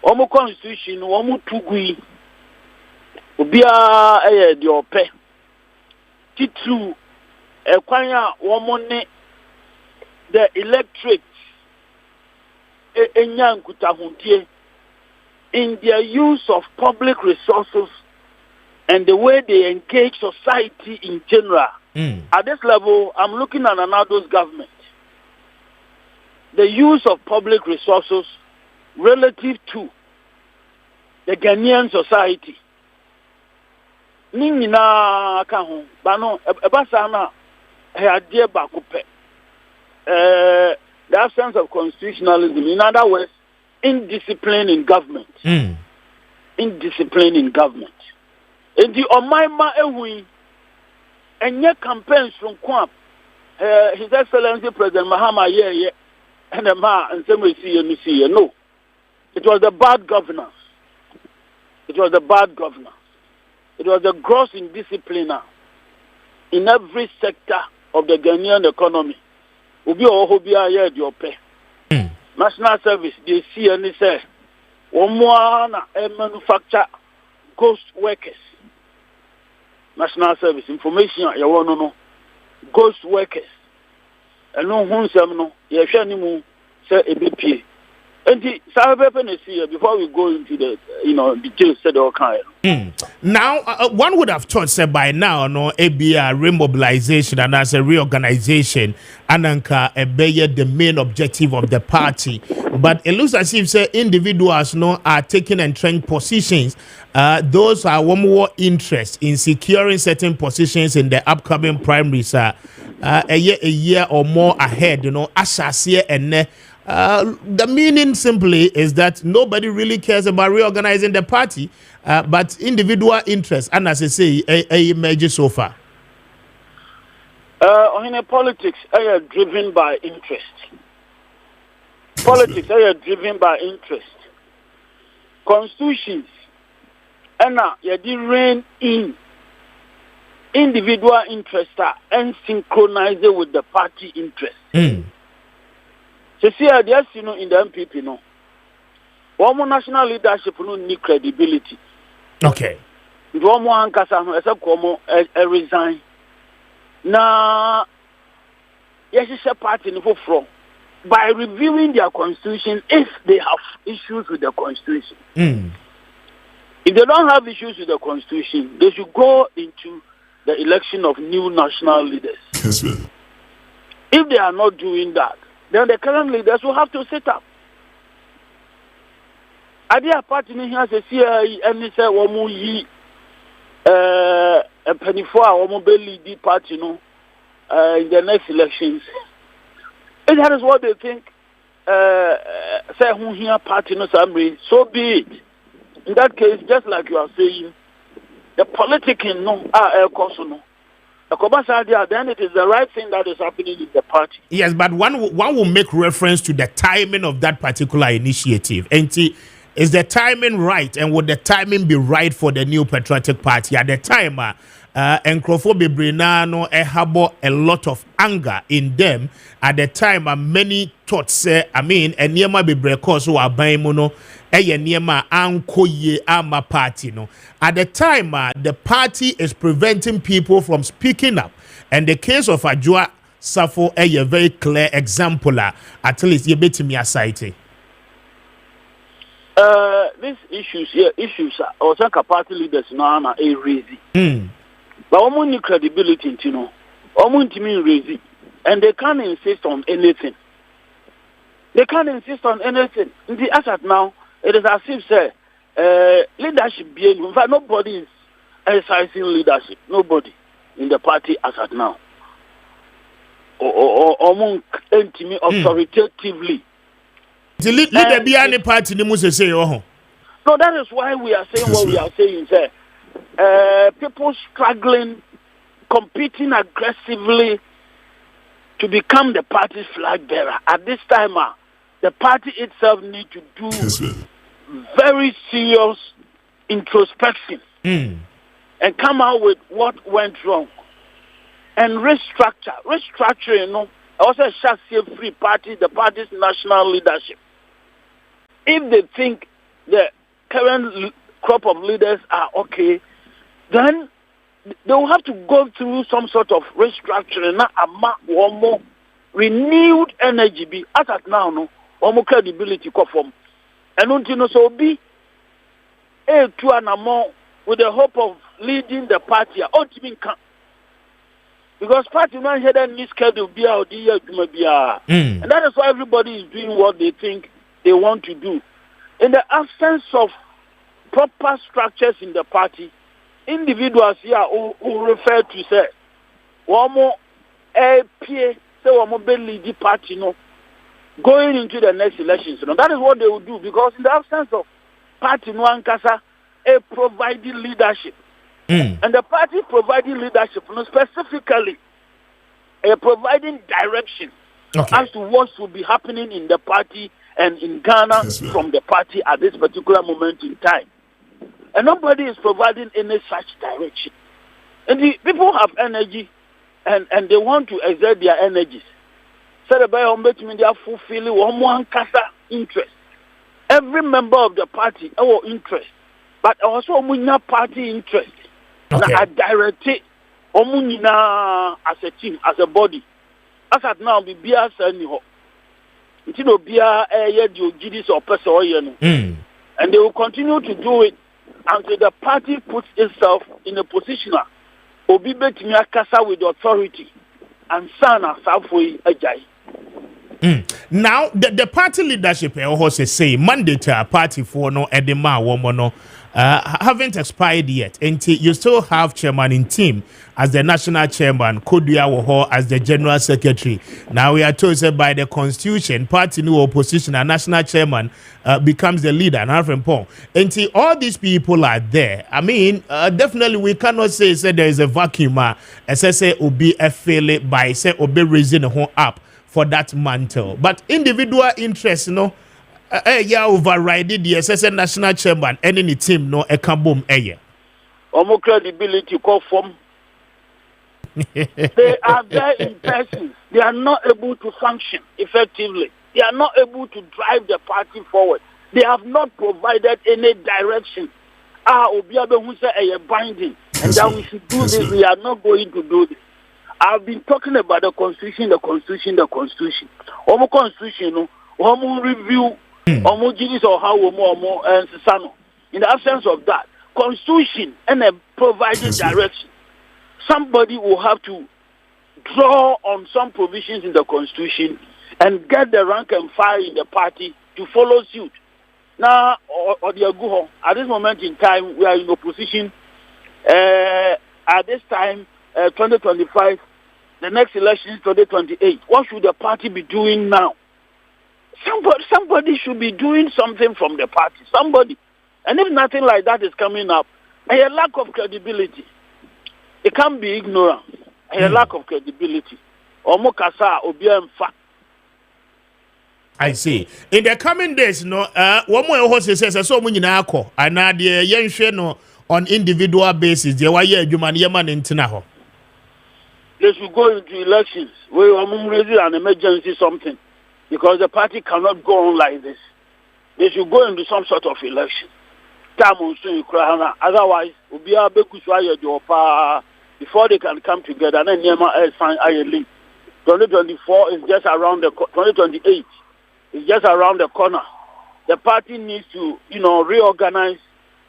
Omo constitution, omo tugui. Obia di ope. Titu kwanya omo ne the electorate enyankuta huntie in their use of public resources and the way they engage society in general. At this level, I'm looking at Anado's government. The use of public resources relative to the Ghanaian society. Ningina kaho, bano ebasana headie bakupe. The absence of constitutionalism, in other words, indiscipline in government. Indiscipline in government. And the Omaima Ewi. And yet campaigns from Kwame, His Excellency President Mahama and the and some we see. No, it was the bad governance. It was the bad governance. It was the gross indiscipline in every sector of the Ghanaian economy. Ubi ohobia di ope. National Service they see and they say, "Omwana manufacture ghost workers." National Service information ya wono no ghost workers eno hunsam no ye hwe ni mu se ebepie enti sabepe na see before we go into the details said all kind. Now one would have thought say by now no ABR remobilization and as a reorganization ananka ebeye the main objective of the party, but it looks as if say individuals no are taking entrenched positions. Those are one more interest in securing certain positions in the upcoming primaries a year or more ahead, ashasie and the meaning simply is that nobody really cares about reorganizing the party, but individual interests, and as I say, a major so far. In politics, are driven by interest. Politics are driven by interest. Constitutions, and you rein in individual interests and synchronize it with the party interest. So see, yes, in the MPP, no, one national leadership no need credibility. Okay. One more ankasa, except como resign. Now, yes, it's a party no from by reviewing their constitution if they have issues with the constitution. If they don't have issues with the constitution, they should go into the election of new national leaders. Kessben. If they are not doing that, then the current leaders will have to sit up. Idea party here says and say womu yi a penny for our mobile party in the next elections. And that is what they think. Say who here party no summary, so be it. In that case, just like you are saying, the politicking no are no. Then it is the right thing that is happening in the party. Yes, but one will make reference to the timing of that particular initiative. And Is the timing right, and would the timing be right for the New Patriotic Party at the time? Nkrofo bebree no harbor a lot of anger in them at the time. Many thought say, I mean, eniyema bebree cause who aban mu no eniyema anko ye ama party no. At the time, the party is preventing people from speaking up, and the case of Adwoa Safo a very clear example. At least you bet me aside. These issues are also party leaders now are raising. But almost need credibility, you know. Almost mean raising, and they can't insist on anything. They can't insist on anything. In the asset now, it is as if say leadership being. In fact, nobody is exercising leadership. Nobody in the party as at now. Or authoritatively. The leader behind the party, they must say, oh. So that is why we are saying what we are saying, sir. People struggling, competing aggressively to become the party's flag bearer. At this time, the party itself needs to do very serious introspection and come out with what went wrong and restructure. Restructuring, you know, also a chassis-free party, the party's national leadership. If they think the current crop of leaders are okay, then they will have to go through some sort of restructuring, one more renewed energy. Be as at now, no, one more credibility come from, and until so be a two and more with the hope of leading the party. Because party man had any schedule be out the and that is why everybody is doing what they think they want to do. In the absence of proper structures in the party, individuals here who refer to say one more APA, say one more lead the party, no, going into the next elections. You know, that is what they will do, because in the absence of party no ankasa a providing leadership. And the party providing leadership, you know, specifically providing direction as to what should be happening in the party and in Ghana from the party at this particular moment in time. And nobody is providing any such direction. And the people have energy and they want to exert their energies. So they are fulfilling one kasa interest. Every member of the party our interest, but also party interest. Okay. I direct it as a team, as a body. As at now, be beer anyhow. Until beer or person, and they will continue to do it until the party puts itself in a position of be kasa with authority and sana Southway Ajay. Now the party leadership say mandate a party for no edema woman haven't expired yet, and you still have chairman in team as the national chairman, Kodua Woho as the general secretary. Now we are told that by the constitution, party new opposition and national chairman becomes the leader. And all these people are there. I mean, definitely we cannot say there is a vacuum. Say obi a fail by say obi raising the whole up for that mantle, but individual interest, you know. Overrided the SSN national chairman and any team no boom credibility call from. They are there in person. They are not able to function effectively. They are not able to drive the party forward. They have not provided any direction. Obiabe who say a binding and that we should do this. We are not going to do this. I've been talking about the constitution. Constitution, no, review. In the absence of that, constitution and a providing direction, somebody will have to draw on some provisions in the constitution and get the rank and file in the party to follow suit. Now, at this moment in time, we are in opposition. At this time, 2025, the next election is 2028. What should the party be doing now? Somebody should be doing something from the party. Somebody. And if nothing like that is coming up, a lack of credibility. It can't be ignorant. A lack of credibility. I see. In the coming days, no, one more horse says so many nako, and now the young no on individual basis. The why you man in Tinaho. They should go into elections. We are raising an emergency something because the party cannot go on like this. They should go into some sort of election. Otherwise, before they can come together, then Nema sign ILE. 2024 is just around the 2028 is just around the corner. The party needs to, reorganize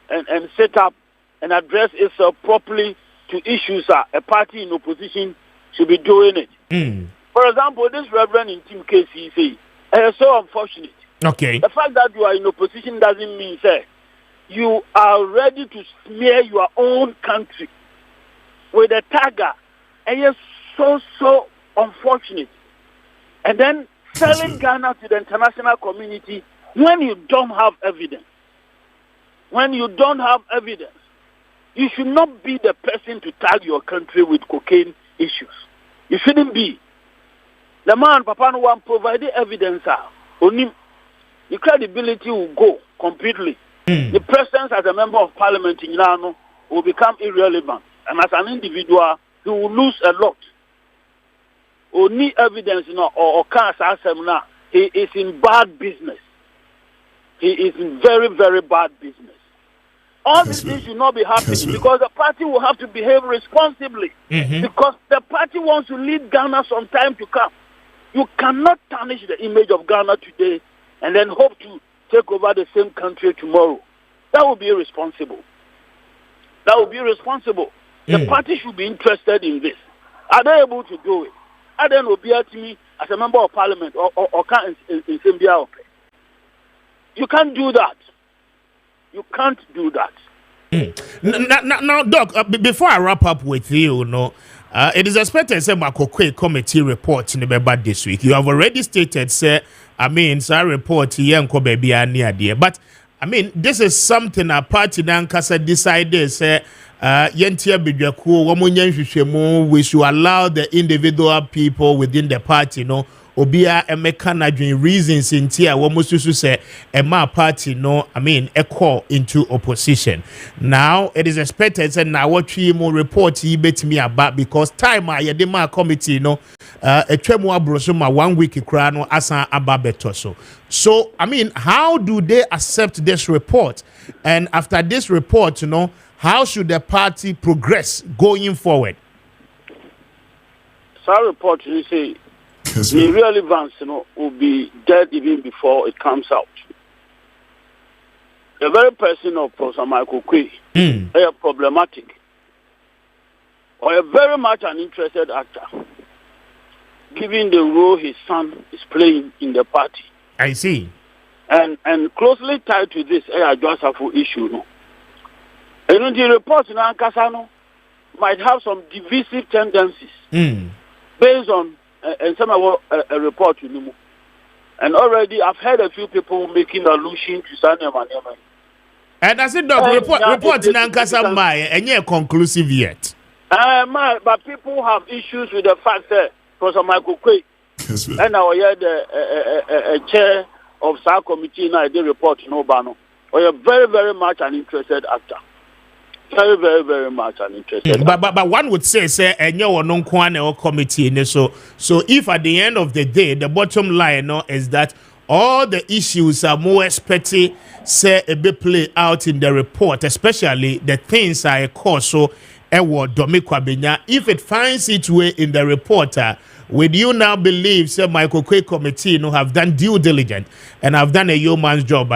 and set up and address itself properly to issues. A party in opposition should be doing it. For example, this Reverend in Team KCC is so unfortunate. Okay. The fact that you are in opposition doesn't mean, sir, you are ready to smear your own country with a tagger, and it's so unfortunate. And then selling Ghana to the international community when you don't have evidence. When you don't have evidence, you should not be the person to tag your country with cocaine issues. You shouldn't be. The man, Papa, no one provided evidence. Only the credibility will go completely. The presence as a member of parliament in Yano will become irrelevant. And as an individual, he will lose a lot. Only evidence, or can't ask him now. He is in bad business. He is in very, very bad business. All these things should not be happening because the party will have to behave responsibly. Because the party wants to lead Ghana some time to come. You cannot tarnish the image of Ghana today and then hope to take over the same country tomorrow. That would be irresponsible. That would be irresponsible. The party should be interested in this. Are they able to do it? Are they able to me as a member of parliament or can't in Zambia? You can't do that. You can't do that. Now, Doc, before I wrap up with you, it is expected that Maakye committee report in the bed this week. You have already stated, sir, sir, report here baby near there. But this is something a party nankasa decided, sir. Yentia bidwaku womunye nhwehwemu, we should allow the individual people within the party obia emeka nadwin reasons intia womususu say ema party a call into opposition. Now it is expected that na watwi mo report yi betimi aba because time yede ma committee etwemu abroso ma 1 week kra no asan aba beto so how do they accept this report, and after this report how should the party progress going forward? Some report you say the relevance will be dead even before it comes out. The very person of Professor Maakye Kubi is problematic or a very much an interested actor, given the role his son is playing in the party. I see. And closely tied to this Joseph's issue. And the report in Ankasano might have some divisive tendencies based on some of a report. And already I've heard a few people making allusion to Sanya Manema. And I said, Doc, report in Ankasa Maya, and yet conclusive yet. But people have issues with the fact that Professor Maakye Kubi and now a chair of SAR committee now they report no bano. Or a very, very much an interested actor. Very, very, very much an interested. But one would say, and you non kwane committee. So if at the end of the day, the bottom line is that all the issues are more expected, say a bit play out in the report, especially the things are a cause. So if it finds its way in the report, would you now believe, say, Maakye committee have done due diligence and have done a yeoman's job?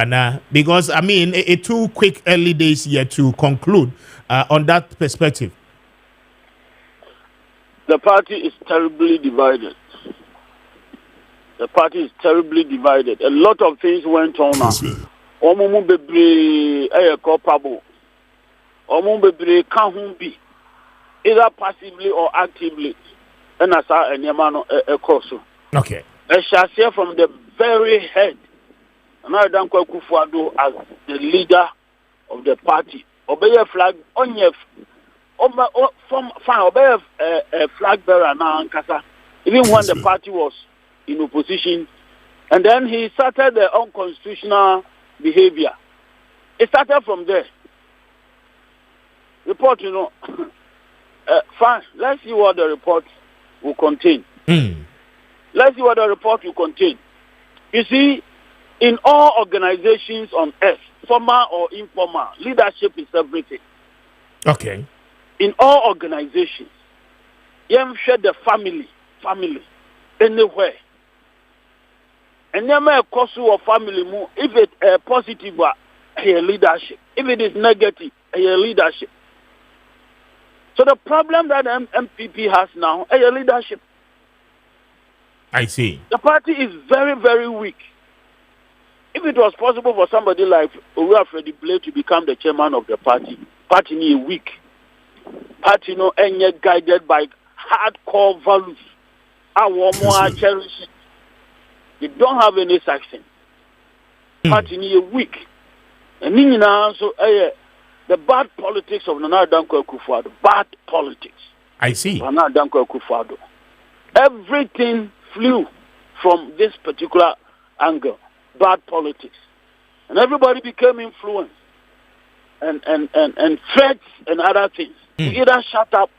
Because, a too quick early days here to conclude on that perspective. The party is terribly divided. The party is terribly divided. A lot of things went on. Omumu bebre culpable. Omumu bebre can't be either passively or actively. And as a course. Okay. I shall say from the very head, and I don't call Kufuado as the leader of the party. Obey a flag on your obey a flag bearer now, Kasa. Even when the party was in opposition, And then he started the unconstitutional behavior. It started from there. Report, fine. Let's see what the report will contain. Let's see what the report will contain. You see, in all organizations on earth, formal or informal, leadership is everything. Okay. In all organizations, you share the family, anywhere. And never a cause of family move. If it's positive, a leadership. If it is negative, a leadership. So the problem that MPP has now, a leadership. I see. The party is very, very weak. If it was possible for somebody like Freddy Blade to become the chairman of the party is weak. Party guided by hardcore values. Our cherish it. They don't have any such thing. Party is weak. And also the bad politics of Nana Danko Akufo-Addo. Bad politics. I see. Nana Danko Akufo-Addo. Everything flew from this particular angle. Bad politics. And everybody became influenced. And threats and other things. You either shut up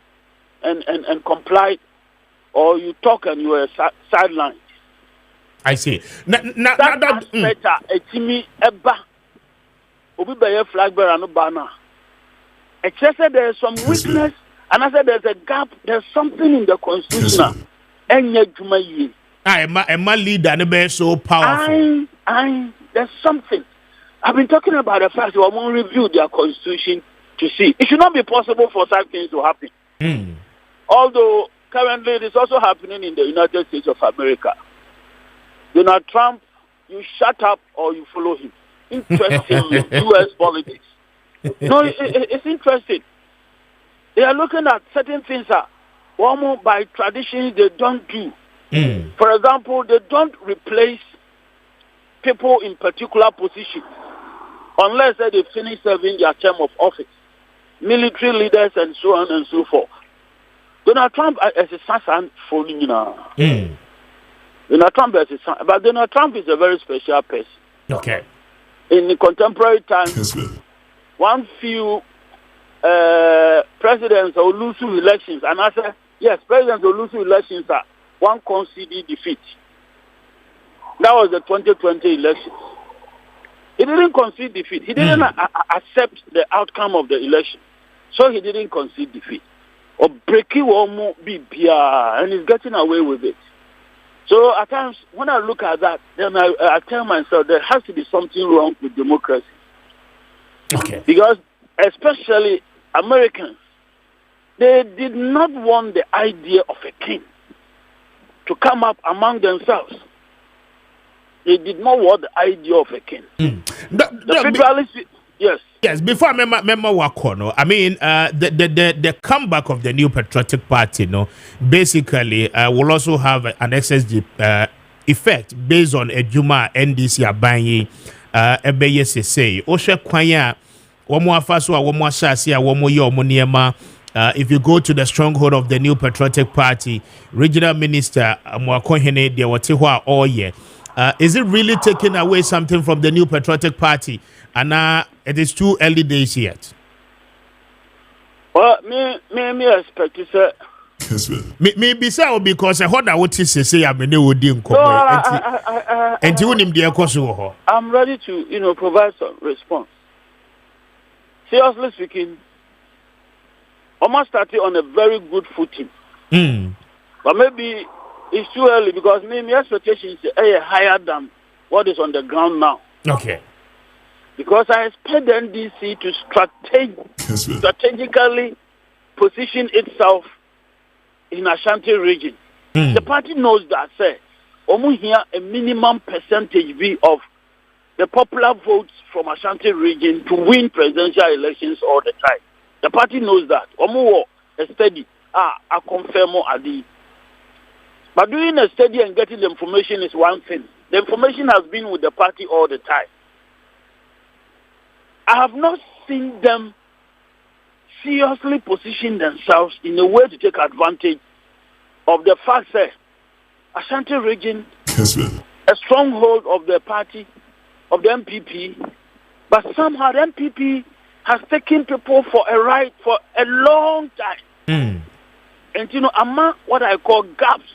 and comply, or you talk and you are sidelined. I see. Flag bearer no banner. I said there is some weakness, and I said there's a gap. There's something in the constitution. Emma leader be so powerful. There's something. I've been talking about the fact that we won't review their constitution to see. It should not be possible for such things to happen. Although currently it is also happening in the United States of America. Donald Trump, you shut up or you follow him. Interesting U.S. politics. No, it's interesting. They are looking at certain things that by tradition they don't do. For example, they don't replace people in particular positions unless they finish serving their term of office. Military leaders and so on and so forth. Donald Trump is a son following now. Donald Trump is a son, but Donald Trump is a very special person. Okay. In the contemporary times, one few presidents will lose elections, and I said, yes, presidents will lose elections are one conceded defeat. That was the 2020 elections. He didn't concede defeat. He didn't accept the outcome of the election. So he didn't concede defeat. Or breaking one BPR, and he's getting away with it. So at times, when I look at that, then I tell myself there has to be something wrong with democracy. Okay. Because especially Americans, they did not want the idea of a king to come up among themselves. They did not want the idea of a king. The federalists, yes. Yes, before I remember Wakono, I mean, the comeback of the New Patriotic Party, basically will also have an SSG effect based on Ejuma NDC Abanyi Ebeye say. Osha Kwanya, Womo Afaso, Womo Shasia, Womo Yo Moniema. If you go to the stronghold of the New Patriotic Party, Regional Minister Mwakohene Dewatihwa Oye, is it really taking away something from the New Patriotic Party? And it is too early days yet. Well, me expect to say. Maybe so because I heard what is say I'm a new deal. And you him dear Kosovo. I'm ready to provide some response. Seriously speaking, almost started on a very good footing. But maybe it's too early because maybe expectations are higher than what is on the ground now. Okay. Because I expect the NDC to strategically position itself in Ashanti region. The party knows that, say, here a minimum percentage of the popular votes from Ashanti region to win presidential elections all the time. The party knows that. A study, I confirm Adi. But doing a study and getting the information is one thing. The information has been with the party all the time. I have not seen them seriously position themselves in a way to take advantage of the fact that Ashanti region a stronghold of the party, of the MPP, but somehow the MPP has taken people for a ride for a long time. And you know, among what I call gaps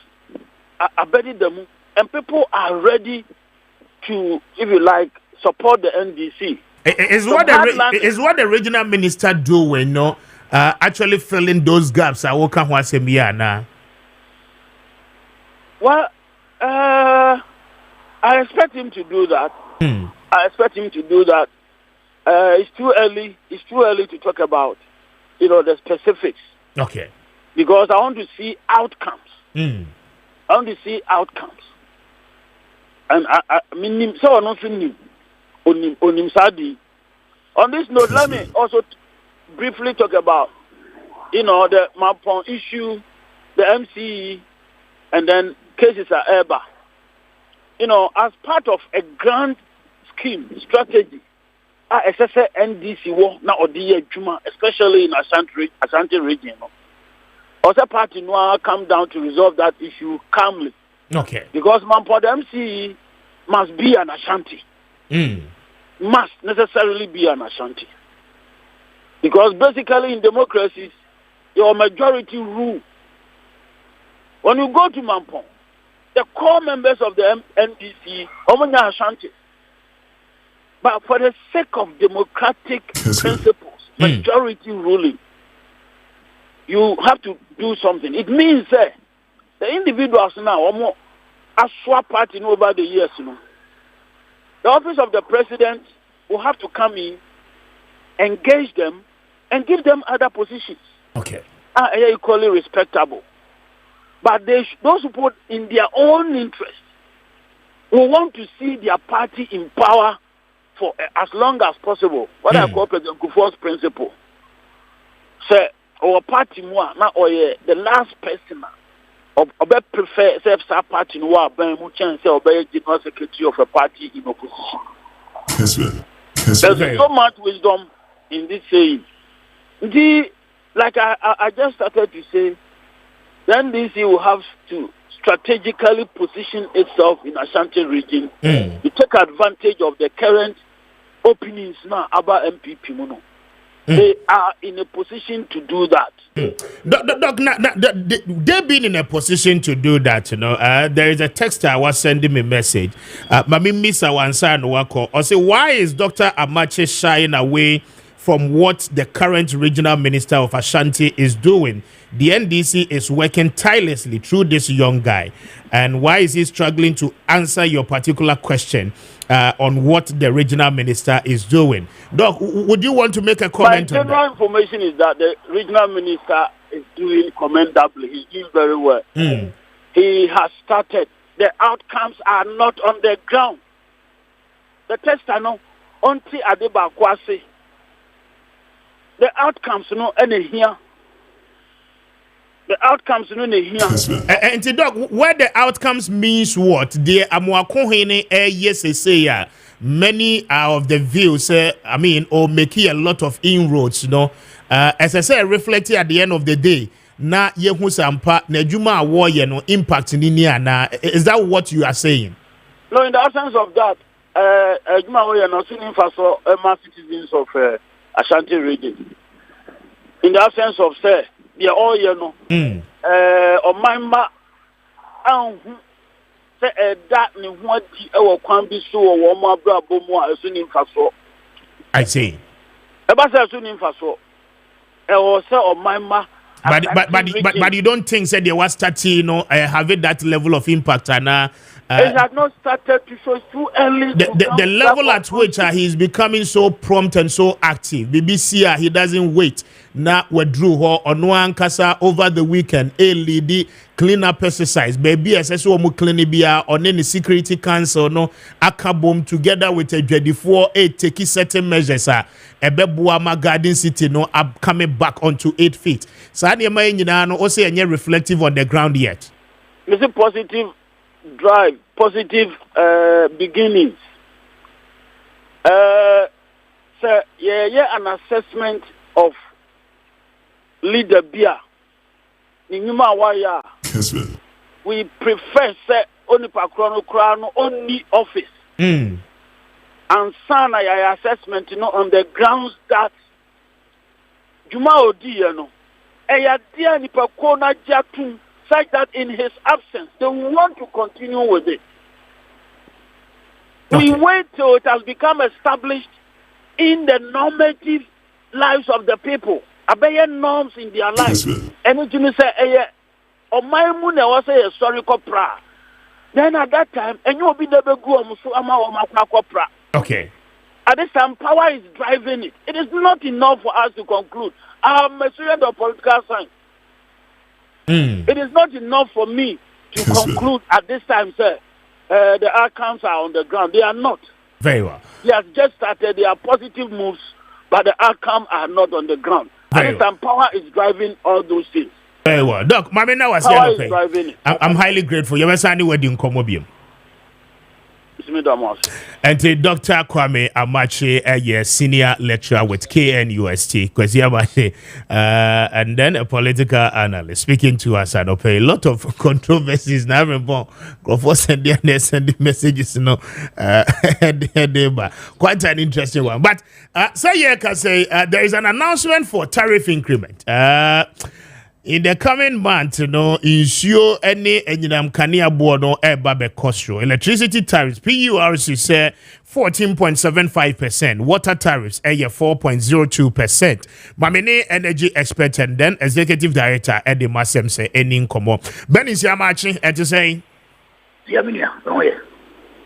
are buried them, and people are ready to, if you like, support the NDC. Is what the regional minister doing, no? Actually filling those gaps. I walk now. Well, I expect him to do that. I expect him to do that. It's too early. It's too early to talk about, the specifics. Okay. Because I want to see outcomes. I want to see outcomes. And I mean, so I'm not saying on this note, let me also briefly talk about, the Mampong issue, the MCE, and then cases are Eba. As part of a grand scheme, strategy, SSA NDC war now Odiye Juma, especially in Ashanti region. Also, party no come down to resolve that issue calmly. Okay. Because Mampong MCE must be an Ashanti. Must necessarily be an Ashanti. Because basically in democracies, your majority rule. When you go to Mampong, the core members of the NDC are Ashanti. But for the sake of democratic principles, majority ruling, you have to do something. It means the individuals now, a swap party over the years, the office of the president will have to come in, engage them, and give them other positions. Okay. Equally respectable. But those who put in their own interest will want to see their party in power for as long as possible. What I call President Kufuor's principle. Say, our party more, not the last person. Or prefer self party no wa ben mu chance or be general secretary of a party in opposition. There's so much wisdom in this saying. Like I just started to say, the NDC will have to strategically position itself in Ashanti region to take advantage of the current openings now about MPP Mono. They are in a position to do that. They've been in a position to do that, there is a texter I was sending me a message. Mami Misa Wansan Wako. I say, why is Dr. Amache shying away from what the current regional minister of Ashanti is doing? The NDC is working tirelessly through this young guy. And why is he struggling to answer your particular question on what the regional minister is doing? Doc, would you want to make a comment on that? My general information is that the regional minister is doing commendably. He's doing very well. He has started. The outcomes are not on the ground. The test are not until Adeba Kwasi. The outcomes no any here. The outcomes no any here. And Doc, where the outcomes means what? The Amuakohene yes say many of the views or making a lot of inroads, as I say, reflecting at the end of the day. Na yehu sampa na juma warrior no impact ni na is that what you are saying? No, in the absence of that, juma warrior no seen for citizens of Ashanti region. In the absence of say they are all on my ma say that ni what the kwan bi so wo mo abrabo mu a seen for so. I see. E ba say seen for so. E o say on my ma. But you don't think that they were starting, having that level of impact and it has not started to show too early. The level at which he's becoming so prompt and so active. BBC he doesn't wait. Now withdrew her on one kasa over the weekend. A lady clean up exercise. Baby SSO mu clean bia on any security council no akabom together with a 24-8 taking certain measures. Ebebuama Garden City no coming back onto 8 feet. So any no also any reflective on the ground yet. It's a positive drive, positive beginnings. So an assessment of leader Bia. We prefer say onipa krono only office. And sana ya assessment on the grounds that Juma Odi eya dia nipa kona jatun such that in his absence they want to continue with it. We wait till it has become established in the normative lives of the people. Abeye norms in their lives. And you say or my moon was a historical pra. Then at that time, and you will be the pra. Okay. At this time, power is driving it. It is not enough for us to conclude. I'm a student of political science. It is not enough for me to conclude at this time, sir. The outcomes are on the ground. They are not. Very well. They have just started. They are positive moves, but the outcomes are not on the ground. At this time, power is driving all those things. Very well. Doc, Mami, now was here. I'm highly grateful. You were saying wedding comobium. And Dr. Kwame Appiah, senior lecturer with KNUST, and then a political analyst speaking to us. And a lot of controversies now. Send the messages, quite an interesting one. But there is an announcement for tariff increment. In the coming month, ensure any Kania board or Costro. Electricity tariffs, PURC say 14.75%. Water tariffs, 4.02%. Mamene energy expert and then executive director Eddie Masem say any income. Benny Siamachi, and to say,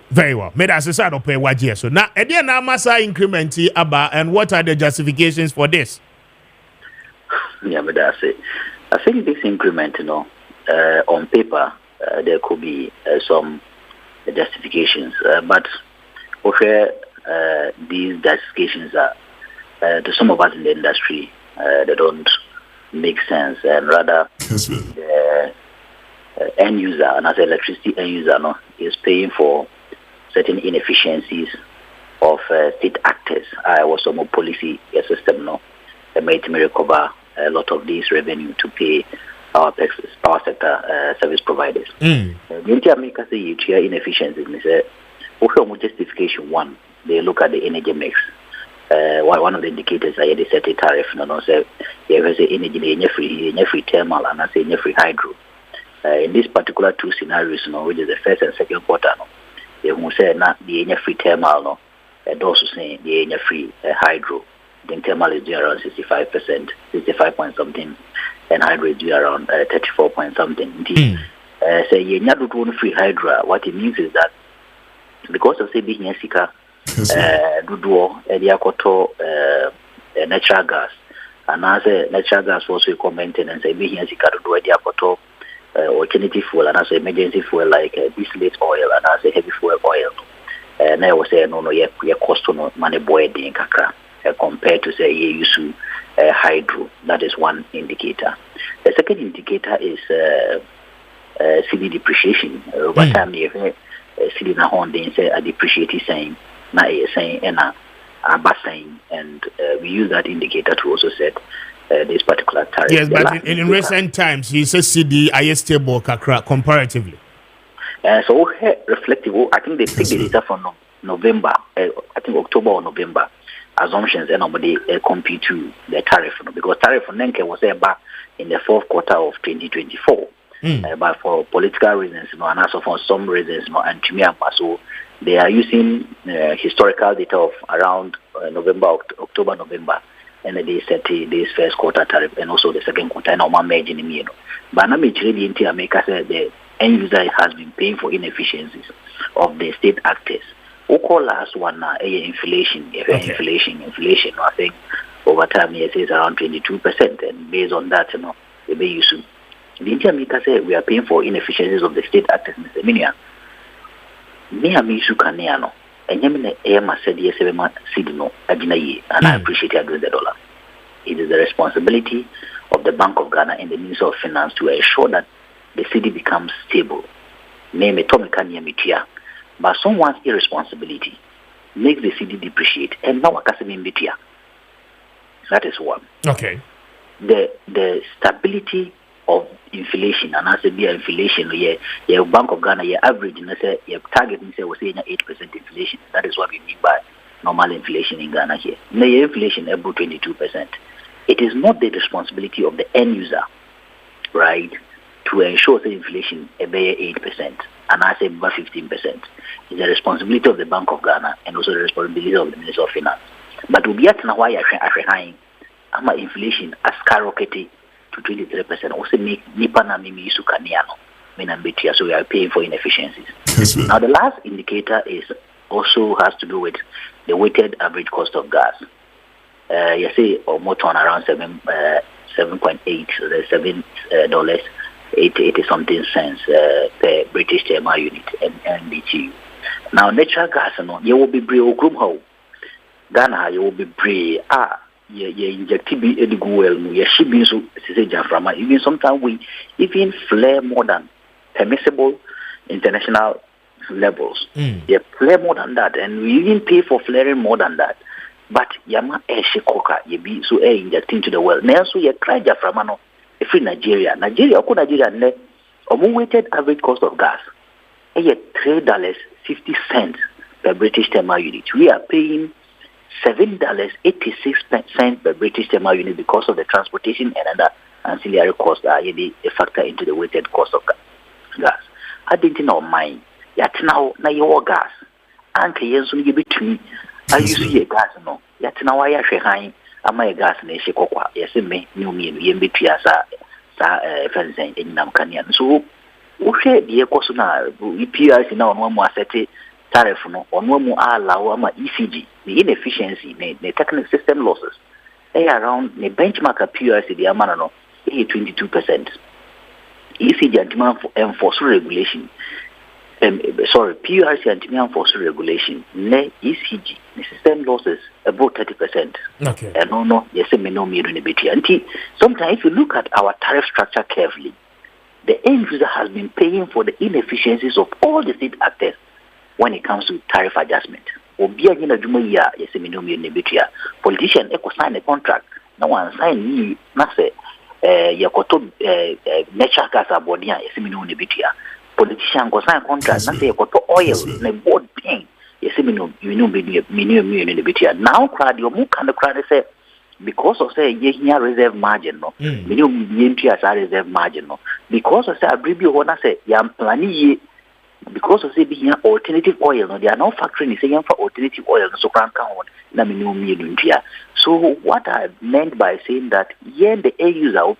very well. Made us decide to pay what year. So now, Eddie Namasa increment and what are the justifications for this? I think this increment, on paper, there could be some justifications, but these justifications are, to some of us in the industry, they don't make sense, and rather the end user, and as an electricity end user, is paying for certain inefficiencies of state actors. I was some policy system, made me recover a lot of this revenue to pay our power sector service providers. The Inter-America say you hear inefficiencies. Justification one, they look at the energy mix. One of the indicators are the set a tariff. Say energy free thermal and I say free hydro. In this particular two scenarios, which is the first and second quarter, they will say not the free thermal, and also saying the free hydro. I think thermal is due around 65%, 65 point something, and hydro is due around 34 point something. Say you not do free hydro. What it means is that because of say being Sika, Duduo, Ediakoto, natural gas, and as a natural gas also for maintenance, being Sika Duduo, Ediakoto, alternative fuel, and as emergency fuel like distillate oil, and as a heavy fuel oil. And I was saying no, you cost no money boy in Kakra. Compared to say you use hydro. That is one indicator. The second indicator is CD depreciation. Over time you have CD na hon they say a depreciating saying na saying and a saying, and we use that indicator to also set this particular tariff. Yes, but in recent times he says CD is stable comparatively. So reflective. I think they take the data from November. I think October or November. Assumptions and nobody compute to the tariff, because tariff on Nenke was back in the fourth quarter of 2024. But for political reasons, and also for some reasons, and to me, so they are using historical data of around October, November, and they set this first quarter tariff and also the second quarter, and I'm imagine me. But I'm really into America said the end user has been paying for inefficiencies of the state actors. Oko last one inflation. Inflation. I think over time it is around 22%, and based on that, the be used. The Inter-America say we are paying for inefficiencies of the state actors. Mr. Minia, me amisu kaneano, and yamine ema said yes, sidino adinaye, and I appreciate you doing the dollar. It is the responsibility of the Bank of Ghana and the Minister of Finance to ensure that the city becomes stable. Name it Tomikania Mitia. But someone's irresponsibility makes the city depreciate, and now Bitia. That is one. Okay. The stability of inflation, and as a be inflation, yeah, Bank of Ghana, yeah, average, and I say, yeah, target, and say, we're saying 8% inflation. That is what we mean by normal inflation in Ghana here. The inflation about 22%. It is not the responsibility of the end user, right, to ensure the inflation about 8%, and I say about 15%. It's the responsibility of the Bank of Ghana and also the responsibility of the Minister of Finance. But we are now why I'm inflation has skyrocketed to 23%. Also make Nipana Mimi Sukaniano. So we are paying for inefficiencies. Now the last indicator is also has to do with the weighted average cost of gas. You say almost on around 7.8, so there's $7 80 something cents per British thermal unit and BTU. Now natural gas, you will be brave ho. Ghana, you will be brave. You inject TB well, you should be so from even sometimes we even flare more than permissible international levels. You flare more than that, and we even pay for flaring more than that. But Yama Shikoka, you be so injecting to the well. Now, so you cry from if in Nigeria, Nigeria, weighted average cost of gas, $3.50 per British thermal unit. We are paying $7.86 per British thermal unit because of the transportation and other ancillary costs that are a factor into the weighted cost of gas. I didn't know mine. Yet now your gas. And can you between I use a gas no. Yet now I actually high. Am I gas in a shikokwa? Yes, me, new me, between friends in Namkanian. So, who share the Ekosuna, EPRC now on one more set tariff no, on one more allow ECG, the inefficiency, the technical system losses. They around the benchmark of PRC, the Amanano, 22%. ECG and demand for enforcement regulation. PRC and demand for regulation. Ne ECG, the system losses about 30%. Okay. And no, yes, me no me in a bit. Sometimes if you look at our tariff structure carefully, the end user has been paying for the inefficiencies of all the state actors when it comes to tariff adjustment. Politician sign a contract. No one sign you say yakoto natural gas abodia politician go sign contract na say yakoto oil na board paying now crowd your mu can crowd say because of say here reserve margin no reserve margin no because of say abribi ho na say yam planning because of say being alternative oil no they are now factoring say for alternative oil so can count na minimum year. So what I meant by saying that here the end user over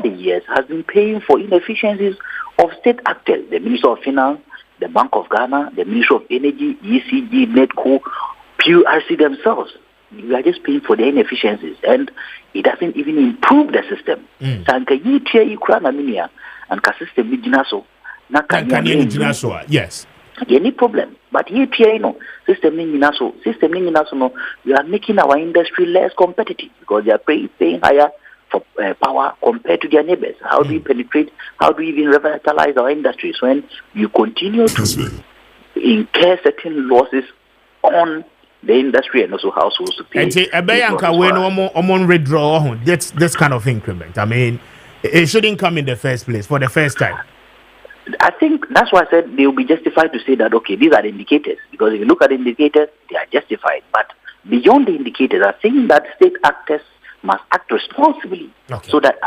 the years has been paying for inefficiencies of state actors, the Minister of Finance, the Bank of Ghana, the Ministry of Energy, ECG, NEDCO, PURC themselves. We are just paying for the inefficiencies, and it doesn't even improve the system. And system yes. Any problem, but here, system no, we are making our industry less competitive because they are paying higher for power compared to their neighbors. How do we penetrate? How do we even revitalize our industries when you continue to incur certain losses on the industry and also households to pay? And say, withdraw this kind of increment. I mean, it shouldn't come in the first place for the first time. I think that's why I said they will be justified to say that, okay, these are the indicators. Because if you look at the indicators, they are justified. But beyond the indicators, I think that state actors must act responsibly so that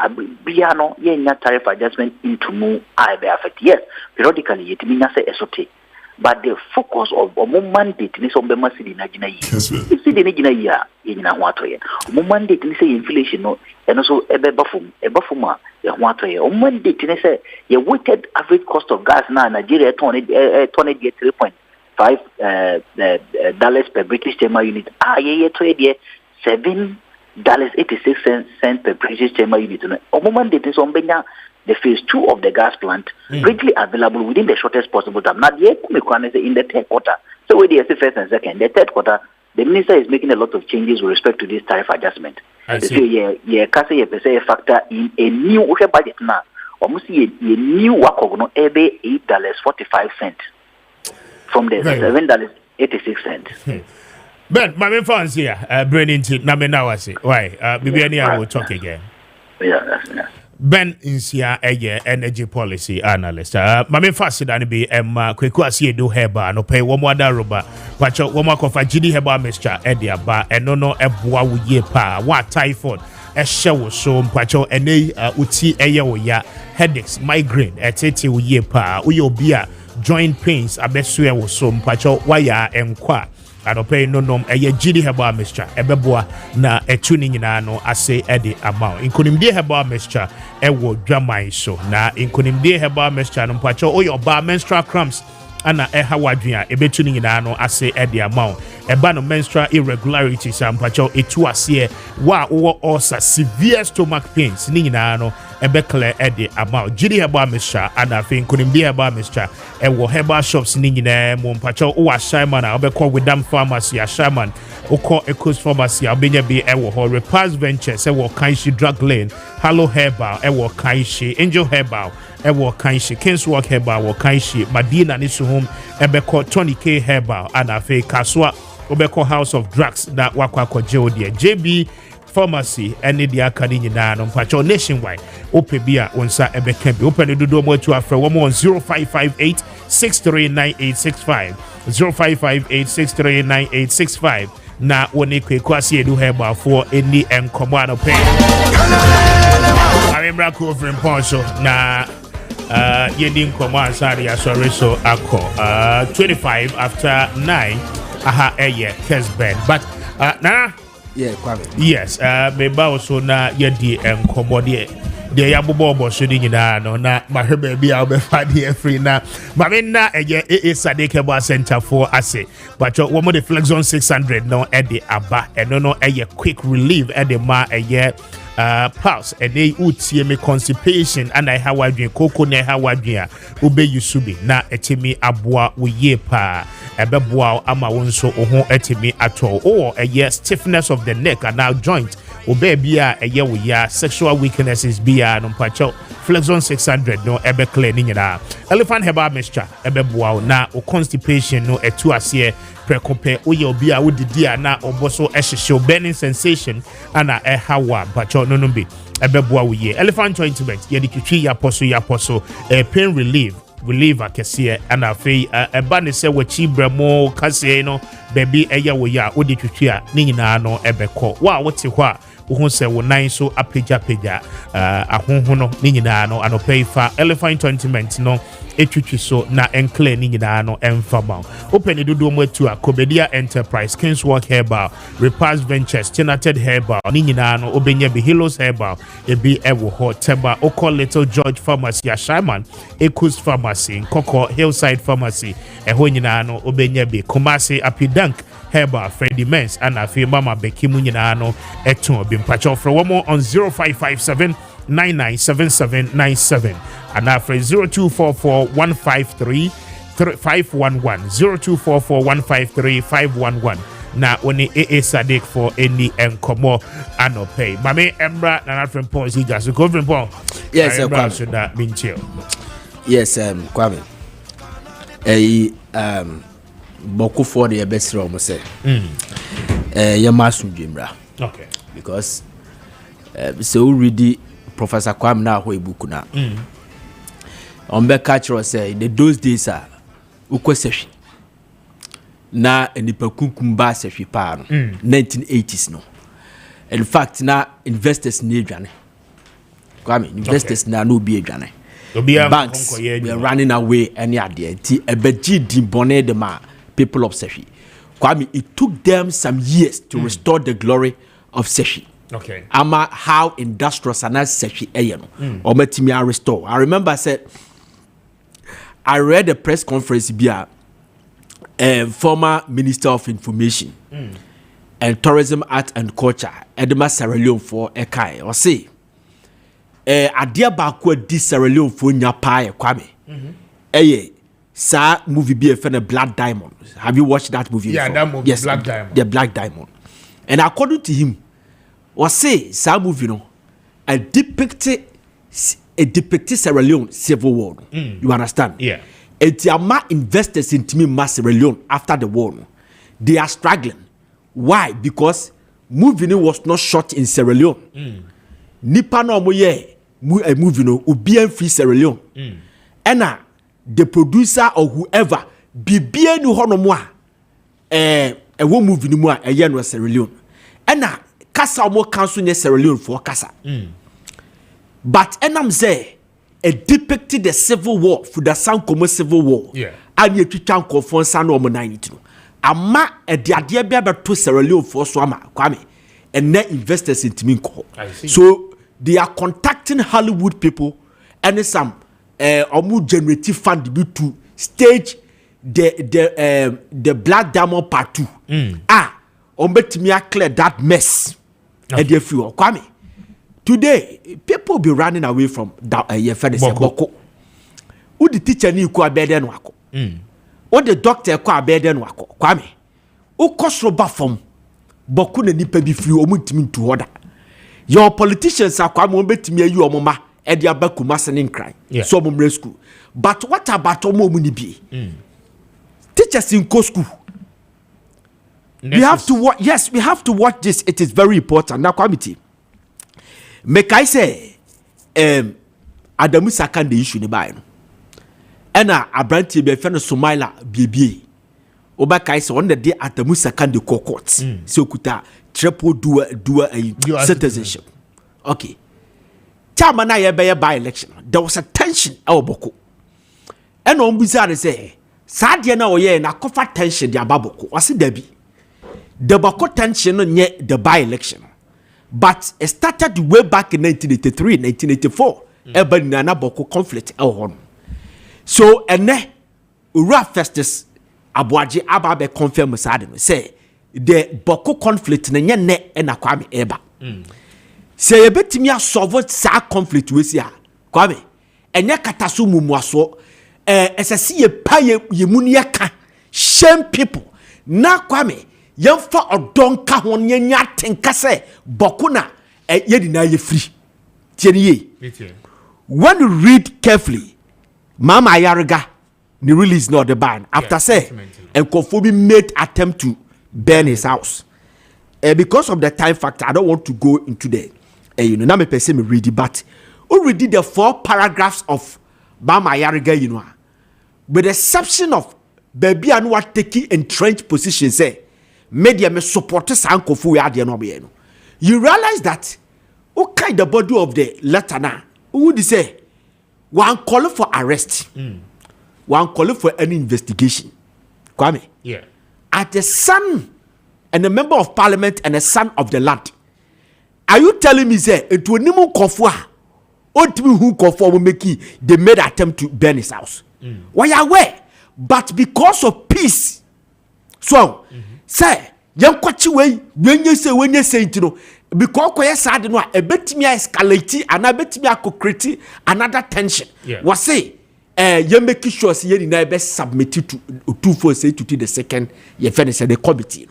Briano, tariff adjustment into more affect. Yes, periodically, it means SOT. But the focus of mandate is on the massive in Nigeria. You see the Nigeria in Nawatoya. Mandate is inflation, and also a bufuma. Mandate is a weighted average cost of gas now. Nigeria $3.5 per British thermal unit. $7.86 per British thermal unit. Mandate is on Benya. The phase 2 of the gas plant readily available within the shortest possible time. Now, in the third quarter, so we the first and second, the third quarter, the minister is making a lot of changes with respect to this tariff adjustment. So, factor in a new budget now, almost a new work of $8.45 from the $7.86. But my fans here, Brennan, why? Bibiani, I will talk again. Ben Insia energy policy analyst. Mame fasida ni be kweku asie do heba no pay wo moda roba. Pacho wo makofa gidi heba mixture e dia ba eno no eboa wo ye pa wa typhoid ehye wo so mpacho ene uti eye wo ya headaches migraine etete wo ye pa wo ye obi a joint pains abeso e wo so mpacho wa ya enkwa anope no nom eye gidi heba mixture ebeboa na etu ni nyina no ase ede amount inkonimdie heba mixture ewo dwaman so na inkonimdie heba mixture no mpacho oyo ba menstrual cramps ana hawadua ebetu ni nyina no ase ede amount eba no menstrual irregularities ampacho etu ase wa wo ulcer severe stomach pains ni nyina no ebe clear ede amount gidi heba mixture ana fe inkonimdie heba mixture ewo heba shops ni nyina mo mpacho o Shaman obekọ Widam pharmacy Shaman oko Ecos pharmacy obenya bi ewo ho Repairs Ventures ewo Kanshi drug lane Hello Herbal ewo Kanshi Angel Herbal ewo Kanshi Kingswalk Herbal wo Kanshi Madina ni suhum ebekọ Tony K Herbal ana fe Kaswa obekọ House of Drugs na wakwa koje odie JB pharmacy any dia kani nyina no mpacho nationwide opebia onsa ebeka bi open dodo mo atu afre wo mo 0558 639865 0558639865 na woni kwekwasi edu heba for any enkomo anope amembra ko from poncho na yedi nkomo ansari ya so akọ 25 after 9 aha eye Kessben but na yeah, Kwame. Yes, me ba also na yedi enkomo de ya bobo so di nyina no na mahebe bia obefa de free na ma me na eye Sadeke Bar Center for ase but wo mo the Flexon 600 no e de aba eno no eye quick relief e de ma eye pulse and they utie me constipation and I how adwen koko na how adwen a ube yusubi na etimi aboa wo ye pa ebeboa ama wonso oho etimi atọ or eye stiffness of the neck and now joint ube bia eye wo ya sexual weaknesses bia no mpacho Flexon 600 no ebe clear ni nyina elephant herbal mixture ebeboa na o constipation no etu ase prekope oye obi a wodidi a na oboso ehhehye burning sensation ana ehawa mpacho no no bi ebeboa wo ye elephant ointment ye di twitwi ya poso pain relief akese ana fe eba ne se wachi bremo kase no baby eya wo ya odi twitwi a ni nyina no ebekọ wa wote hɔ a wo se wo nan so apagya ahonho no ni nyina no anopɛ fa elephant ointment no etwitwi so na enclear ni nyina no emfama open dodo mo atu a Kobedia Enterprise Kingswalk Herbal Repairs Ventures United Herbal ni nyina no obenya bi Hilos Herbal ebi ewo ho Teba Oko Little George Pharmacy Shaman Ecos Pharmacy Koko Hillside Pharmacy eho nyina no obenya bi Kumasi Apidank Herbal Freddy Mens and afi Mama Becky mu nyina no eto bi mpacho for one more on 0557 997797 and after 0244153511 0244153511 na oni Sadek for any enkomo anope mame embra na from Paul Ziga so go from Paul yes Kwame so that minchio yes Kwame boku for the best room say ye masu dwemra okay because so ready Professor Kwame na ho ebuku na on be catch us say the those days are ukweseshi na enipa kunkum ba sehwi pa no 1980s no in fact na investors na adwane Kwame investors na no bi adwane banks were running away any ade ti ebeji di bone de ma people of sehwi Kwame it took them some years to restore the glory of sehwi. Okay. Ama how industrious and sehwi no or metimi restore. I remember I said I read a press conference bia former Minister of Information and Tourism, Art and Culture Edema Sierra Leone for Ekai or say adia baako di Sierra Leone for nya pae Kwame sa movie be a Black Diamond. Have you watched that movie before? That movie, yes, Black Diamond. The Black Diamond. And according to him was say sa movie no a depicted Sierra Leone civil war. You understand? Yeah. Etiama investors in Timi Sierra Leone after the war. They are struggling. Why? Because movie was not shot in Sierra Leone. nipa na omo ye a movie no obian free Sierra Leone ena the producer or whoever bibia ni honomo a wo movie ni mu a eye no Sierra Leone ena kasa omo council ne Sierra Leone for kasa but enam say a depicted the civil war for the Sankomo civil war and you twitan konfon san no omo 92 ama e de ade bia beto Sierra Leone for so ama Kwame and net investors in Timinko. So they are contacting Hollywood people and some generative fund to stage the Black Diamond Part 2. Betimi clear that mess. And if you Kwame, today people be running away from that Boko. Who the teacher ni kwa beden wako? Who the doctor kwa beden wako? Kwame. Who cost roba from Boku na nipa bi free omu ntimi to order. Your politicians are Kwame betimi ayi omoma e dia baku masenin cry. So omre school. But what about omo mu ni bi? Teachers in school. We have to watch. Yes, we have to watch this. It is very important. Now, committee. Make I say, Adamu Sakan the issue ni ba no. Ena abranti be fe no Somalia biebie. Oba kai say on the day Adamu Sakan the court. So kuta triple dual citizenship. Okay. Chama na ye be by election. There was a tension our boko. Ena ombuza say, sa de na oye na kofa tension dia baboko. Wasi dabi. The Boko tension nye the by-election. But it started way back in 1983, 1984. Eba nana Boko conflict so ene Ura Festus Abuaji Ababe confirm say the Boko conflict nye ne ena Kwame eba. Say ye betimi solve sa conflict we sia Kwame enye kataso mumuaso esesi ye pa ye muni ka shame people na Kwame Yamfa odonka hon yenya tenka se bokuna yedi na ye free. Tieniye. When you read carefully, Mama Ayariga the release not the ban. After say and Kofobi made attempt to burn his house. Because of the time factor, I don't want to go into the na me person me read it, but already the 4 paragraphs of Mama Ayariga, with the exception of baby and what taking entrenched position say. Media me support sankofu we ade no be no. You realize that okay the body of the letter na who dey say one call for arrest, one call for any investigation. Kwame, at the son and a member of parliament and a son of the land. Are you telling me say into onimu kofo a ontimi hu kofo mo make they made attempt to burn his house? Why aware? But because of peace, so. Say, young kwachi way, when you say it, because koye sad no a betimi escalate and a betimi akokrati another tension. Was say, you make sure say you na be submitted to 248 to the second ye finish the committee.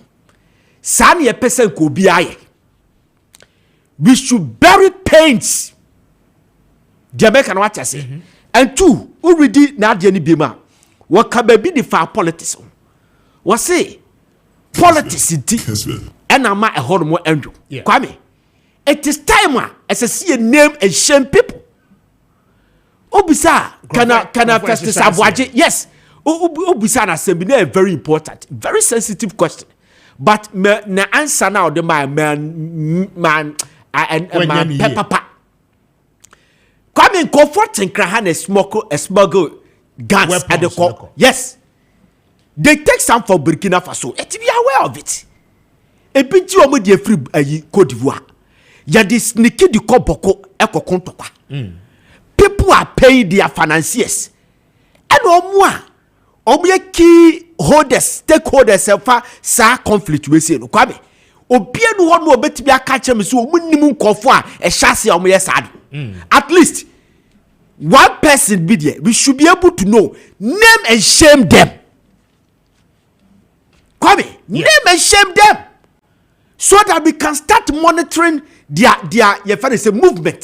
San ye person ko bi aye. We should bury pains. Jamaica no what I say. And 2, already na de ni bima. What can be the far politics? Was say politics and I'm a hormone Andrew. Kwame, it is time as I see a name and shame people. Obisa, can I first Sabuaji? Yes, Obisa assembly a very important, very sensitive question. But na answer now the man and papa. Kwame comforting Krahan smuggle guns at the court. Yes. They take some for Burkina Faso. And to be aware of it. A bit you are the free Cote d'Ivoire. Ya this sneaky the Koboko Eko Kontokwa. People are paying their financiers. And omwe key holders, stakeholders, sa conflict we say no Kwame. Obia no one more bet be a catch me so minimum confort a chassis on my side. At least one person be there. We should be able to know, name and shame them. Kwame, name and shame them so that we can start monitoring their movement.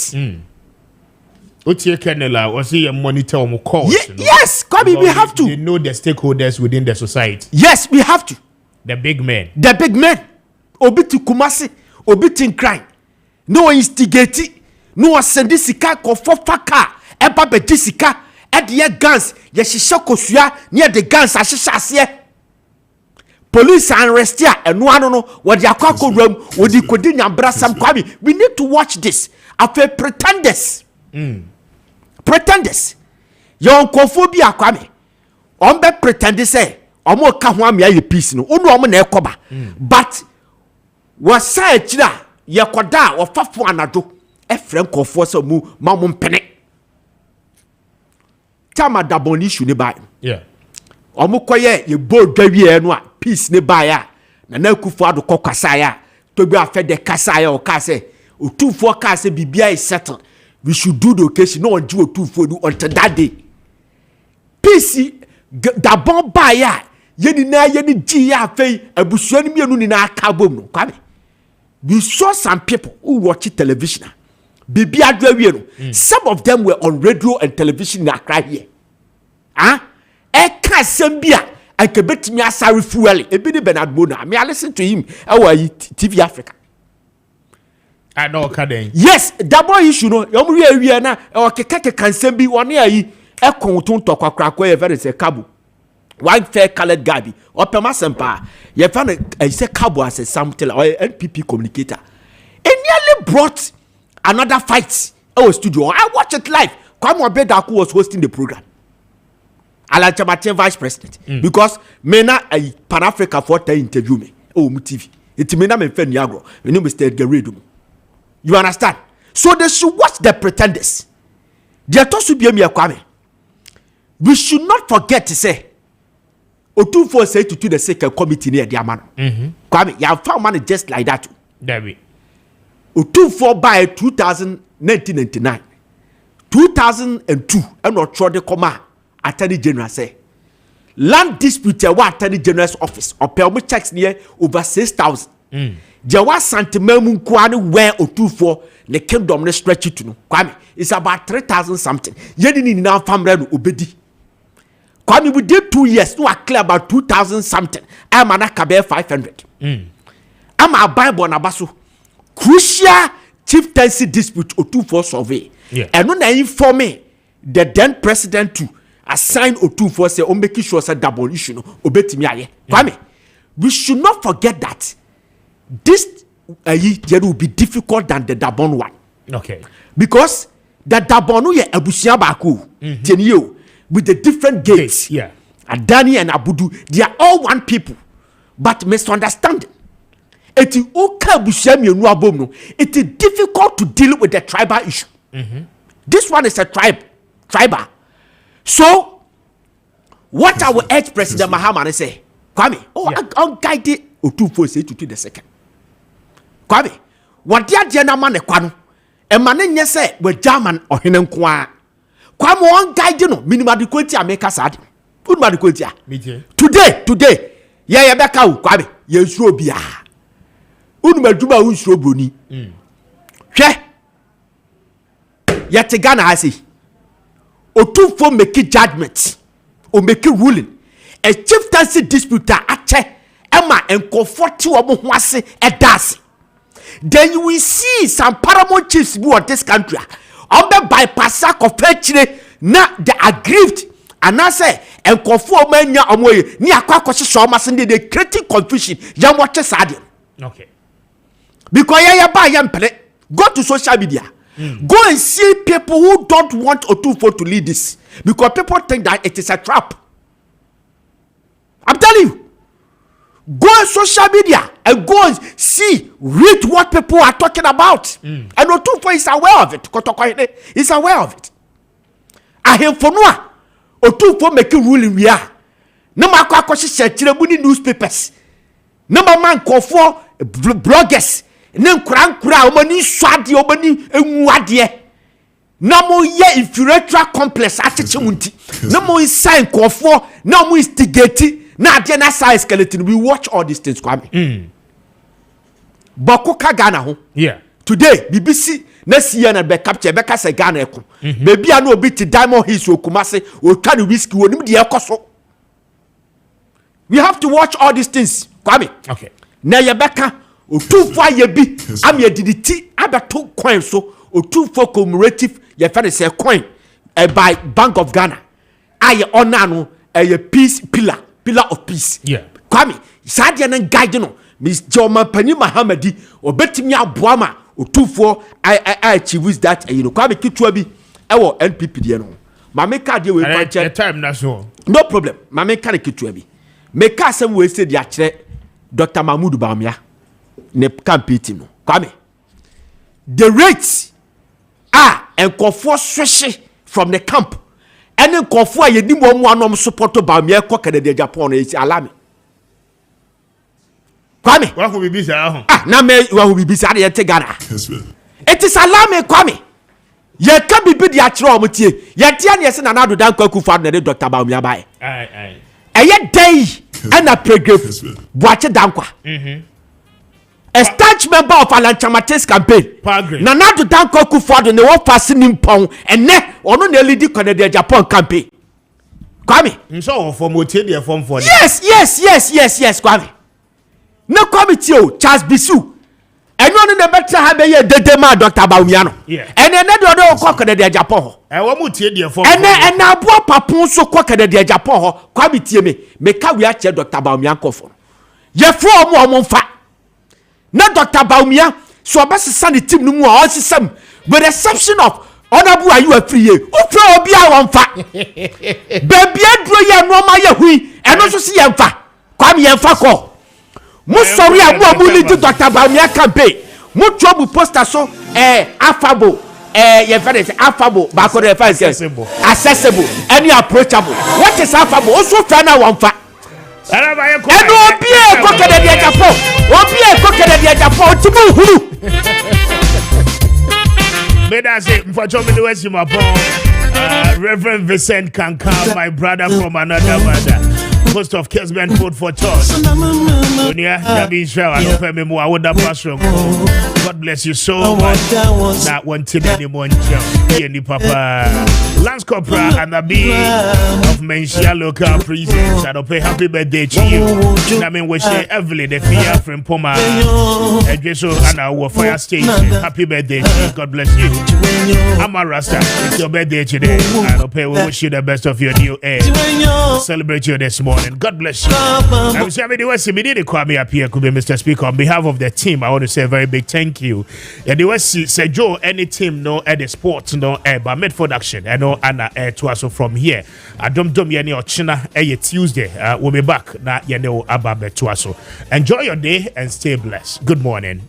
Otie Kenela was he a monitor on calls? Yes, Kwame, we have to. They know the stakeholders within the society. Yes, we have to. The big men. The big men. Obiti Kumasi, Obiti crime. No instigate. no send sika ko faka eba be sika e de guns ye hihye kosua ne de guns ahihye ase police arrest ya eno ano no wo de akwa ram wo di kodi nyambra sam Kwame. We need to watch this after pretenders. Pretenders yon kophobia Kwame on be pretend say omo ka ho am ya peace no onu omo na ekoba but was say chira ye koda wo fafo anado e frem kofo so mu mamum pene tama daboni issue ne ba omo koye ye bo dwawie no a peace ne ba ya na akufo ado kokasa ya to bi afa de kasa ya o ka say otufo ka say bibia is settled. We should do the occasion. No one do otufo do until that day. Peace da bon ba ya yeni na yeni ji ya fe abusuo ni mienu ni na akabom no Kwame. We saw some people who watch television. Bibi adwawie no. Some of them were on radio and television na cry here. E ka sembia akebetimi asare fuel. Ebi ni Bernard Mona. Me I listen to him. TV Africa. I know Kaden. Yes, double issue no. Yomwe na o kekeke kansem bi woni ayi e konton tokwa e very say Kabu. One fair colored guy bi. Opema sempa. Ye fa na say Kabu as something or NPP communicator. It nearly brought another fight our studio. I watched it live. Kwame Appiah Kubi was hosting the program. Alacha Mathieu vice president because mena a Pan Africa for the interview me. Oh, mu TV. It mena me fe niagro. Me no Mr. Geredo. You understand? So they should watch the pretenders. They are to be a Kwame. We should not forget to say Otufo say to the second committee near their man. Kwame, you have found money just like that. David. Otufo by 1999. 2002 and not try the comma Attorney General say land dispute what Attorney General's office or permit checks near over 6,000. Jawa santimamu kwani where Otufo the kingdom ne stretch it to no Kwame it's about 3,000 something yedi ni na famre no obedi Kwame we did 2 years no clear about 2,000 something I'm an akabe 500 I'm a bible na baso crucial chieftaincy dispute Otufo survey and no na inform the then president to assign Otufo say o make sure say double issue no obetimi aye Kwame we should not forget that this year will be difficult than the Dabon one. Okay. Because the Dabonu ye abusia baku tenio with the different gates. Yeah. Adani and Abudu, they are all one people, but misunderstanding. It is difficult to deal with the tribal issue. This one is a tribal. So, what I will urge President Mahama to say, Kwame, I'll guide it Otufo say to the second. Kwame, what dia na man kwano e mane nye se we German ohene nko a Kwame on guide no minimum adequacy ameka sad minimum adequacy today ye beka wo Kwame ye nsuro bia unum aduma wo nsuro broni hwe ye te Ghana ase Otufo make judgment o make ruling a chieftaincy dispute ache ema enkofoti omo ho ase edase. Then you will see some paramount chiefs who are this country on the bypass of fetching na the aggrieved and I say and conform many away near Kwakwashi Shomas and they creating confusion. Young watches sad. Okay. Because you buy young play, go to social media, go and see people who don't want Otufo to lead this because people think that it is a trap. I'm telling you. Go on social media and go and read what people are talking about. And Otufo is aware of it. He's aware of it. I have for no Otufo make a ruling we are. No man kwa newspapers. No man call for bloggers. No kura omani swadi omani enwadie. No more ye inferior complex attitude. No more sign call for no more instigate. Now, Jenna size skeleton, we watch all these things, Kwame. Bokuka Ghana ho. Yeah. Today, BBC next year na be capture be kase Ghana eko. Baby I know bit Diamond Hills o Kumase o can whiskey o nim de ekoso. We have to watch all these things, Kwame. Okay. Na ye beka Otufo ye bi am ye diditi abeto kwan so otufo commemorative ye fa say coin by Bank of Ghana aye honor no peace pillar of peace. Yeah. Kwame sadia na guide no Miss Joma Pani Mahamadi obetimi aboa ma otufo I achieve that Kwame kitwa bi ewo NPP de no mame ka de we kwa time na so no problem mame ka kitwa bi me ka asem we say de a kire Dr. Mahmoud Bawumia ne campaign no Kwame the rates are enkofo sweshe from the camp ene enkofo ayedi mo anom support Bawumia ko Canada Japan no esi alame Kwame wa ko bibisa ho na me wa ho bibisa de yete Ghana it is alame Kwame ye ka bibi de a kire o motie ye tie ne yese na Nadu Dankwa Akufo na Dr. Bawumia bae ai eye day ana pregrave Boache Dankwa a starch member of Alanchamates campaign na Nadu Dankwa Akufo ne wo fase nimpon ene ono na lead Canada Japan campaign Kwame so for motie de form for yes Kwame na Kwame tio Charles Bisu eno no na betra ha be ye dedema Dr. Bawumia no ene ne do ko Canada Japan ho wo motie de form ene abo papon so ko Canada Japan ho Kwame tie me ka wi a che Dr. Bawumia kofo ye fo omo mfa na Dr. Bawumia so obesesa ne team no mu a osesam with the exception of honorable are you a free ye ufre obi a wonfa baby aduro ye no ma ye hui eno so se ye mfa Kwame ye mfa ko mo sorry a mo lead Dr. Bawumia campaign mo trouble poster so affable ye very affable ba ko the first accessible any approachable what is affable also fa na wonfa eno obi e ko Canada Japan obi e ko Canada Japan timu huru Meda say for me the West Reverend Vincent Kankan, my brother from another mother, host of Kessben Food for Thought. God bless you so much. That one today anyone papa Lance Corporal and the B of Menchia local prison. Shall pay happy birthday to you. I mean we say Evelyn the fear from Poma and our fire station. Happy birthday to you. God bless you. I'm a Rasta. It's your birthday today. And we wish you the best of your new age. Celebrate you this morning. God bless you. I was having the West immediately Kwame Appiah Kubi, Mr. Speaker. On behalf of the team, I want to say a very big thank you. Yeah, the West say Joe, any team no at the sports no but mid production and no and to us from here. I don't yani ochina Tuesday. We'll be back na yano ababe to us. Enjoy your day and stay blessed. Good morning.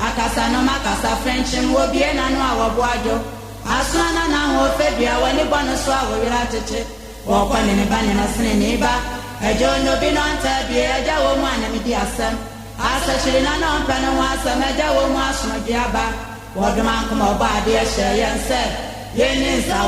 Akasa no makasa French wo bie na no awoboajo asana na ho fedua wani bono so awira tete wo kwani ne bane na sene ne ba ejo no bi no anta bie eja wo mu anami di asem asa shiri na no mpa no asem eja wo mu aso no di aba wo do man ko mo ba de ehye yense yenin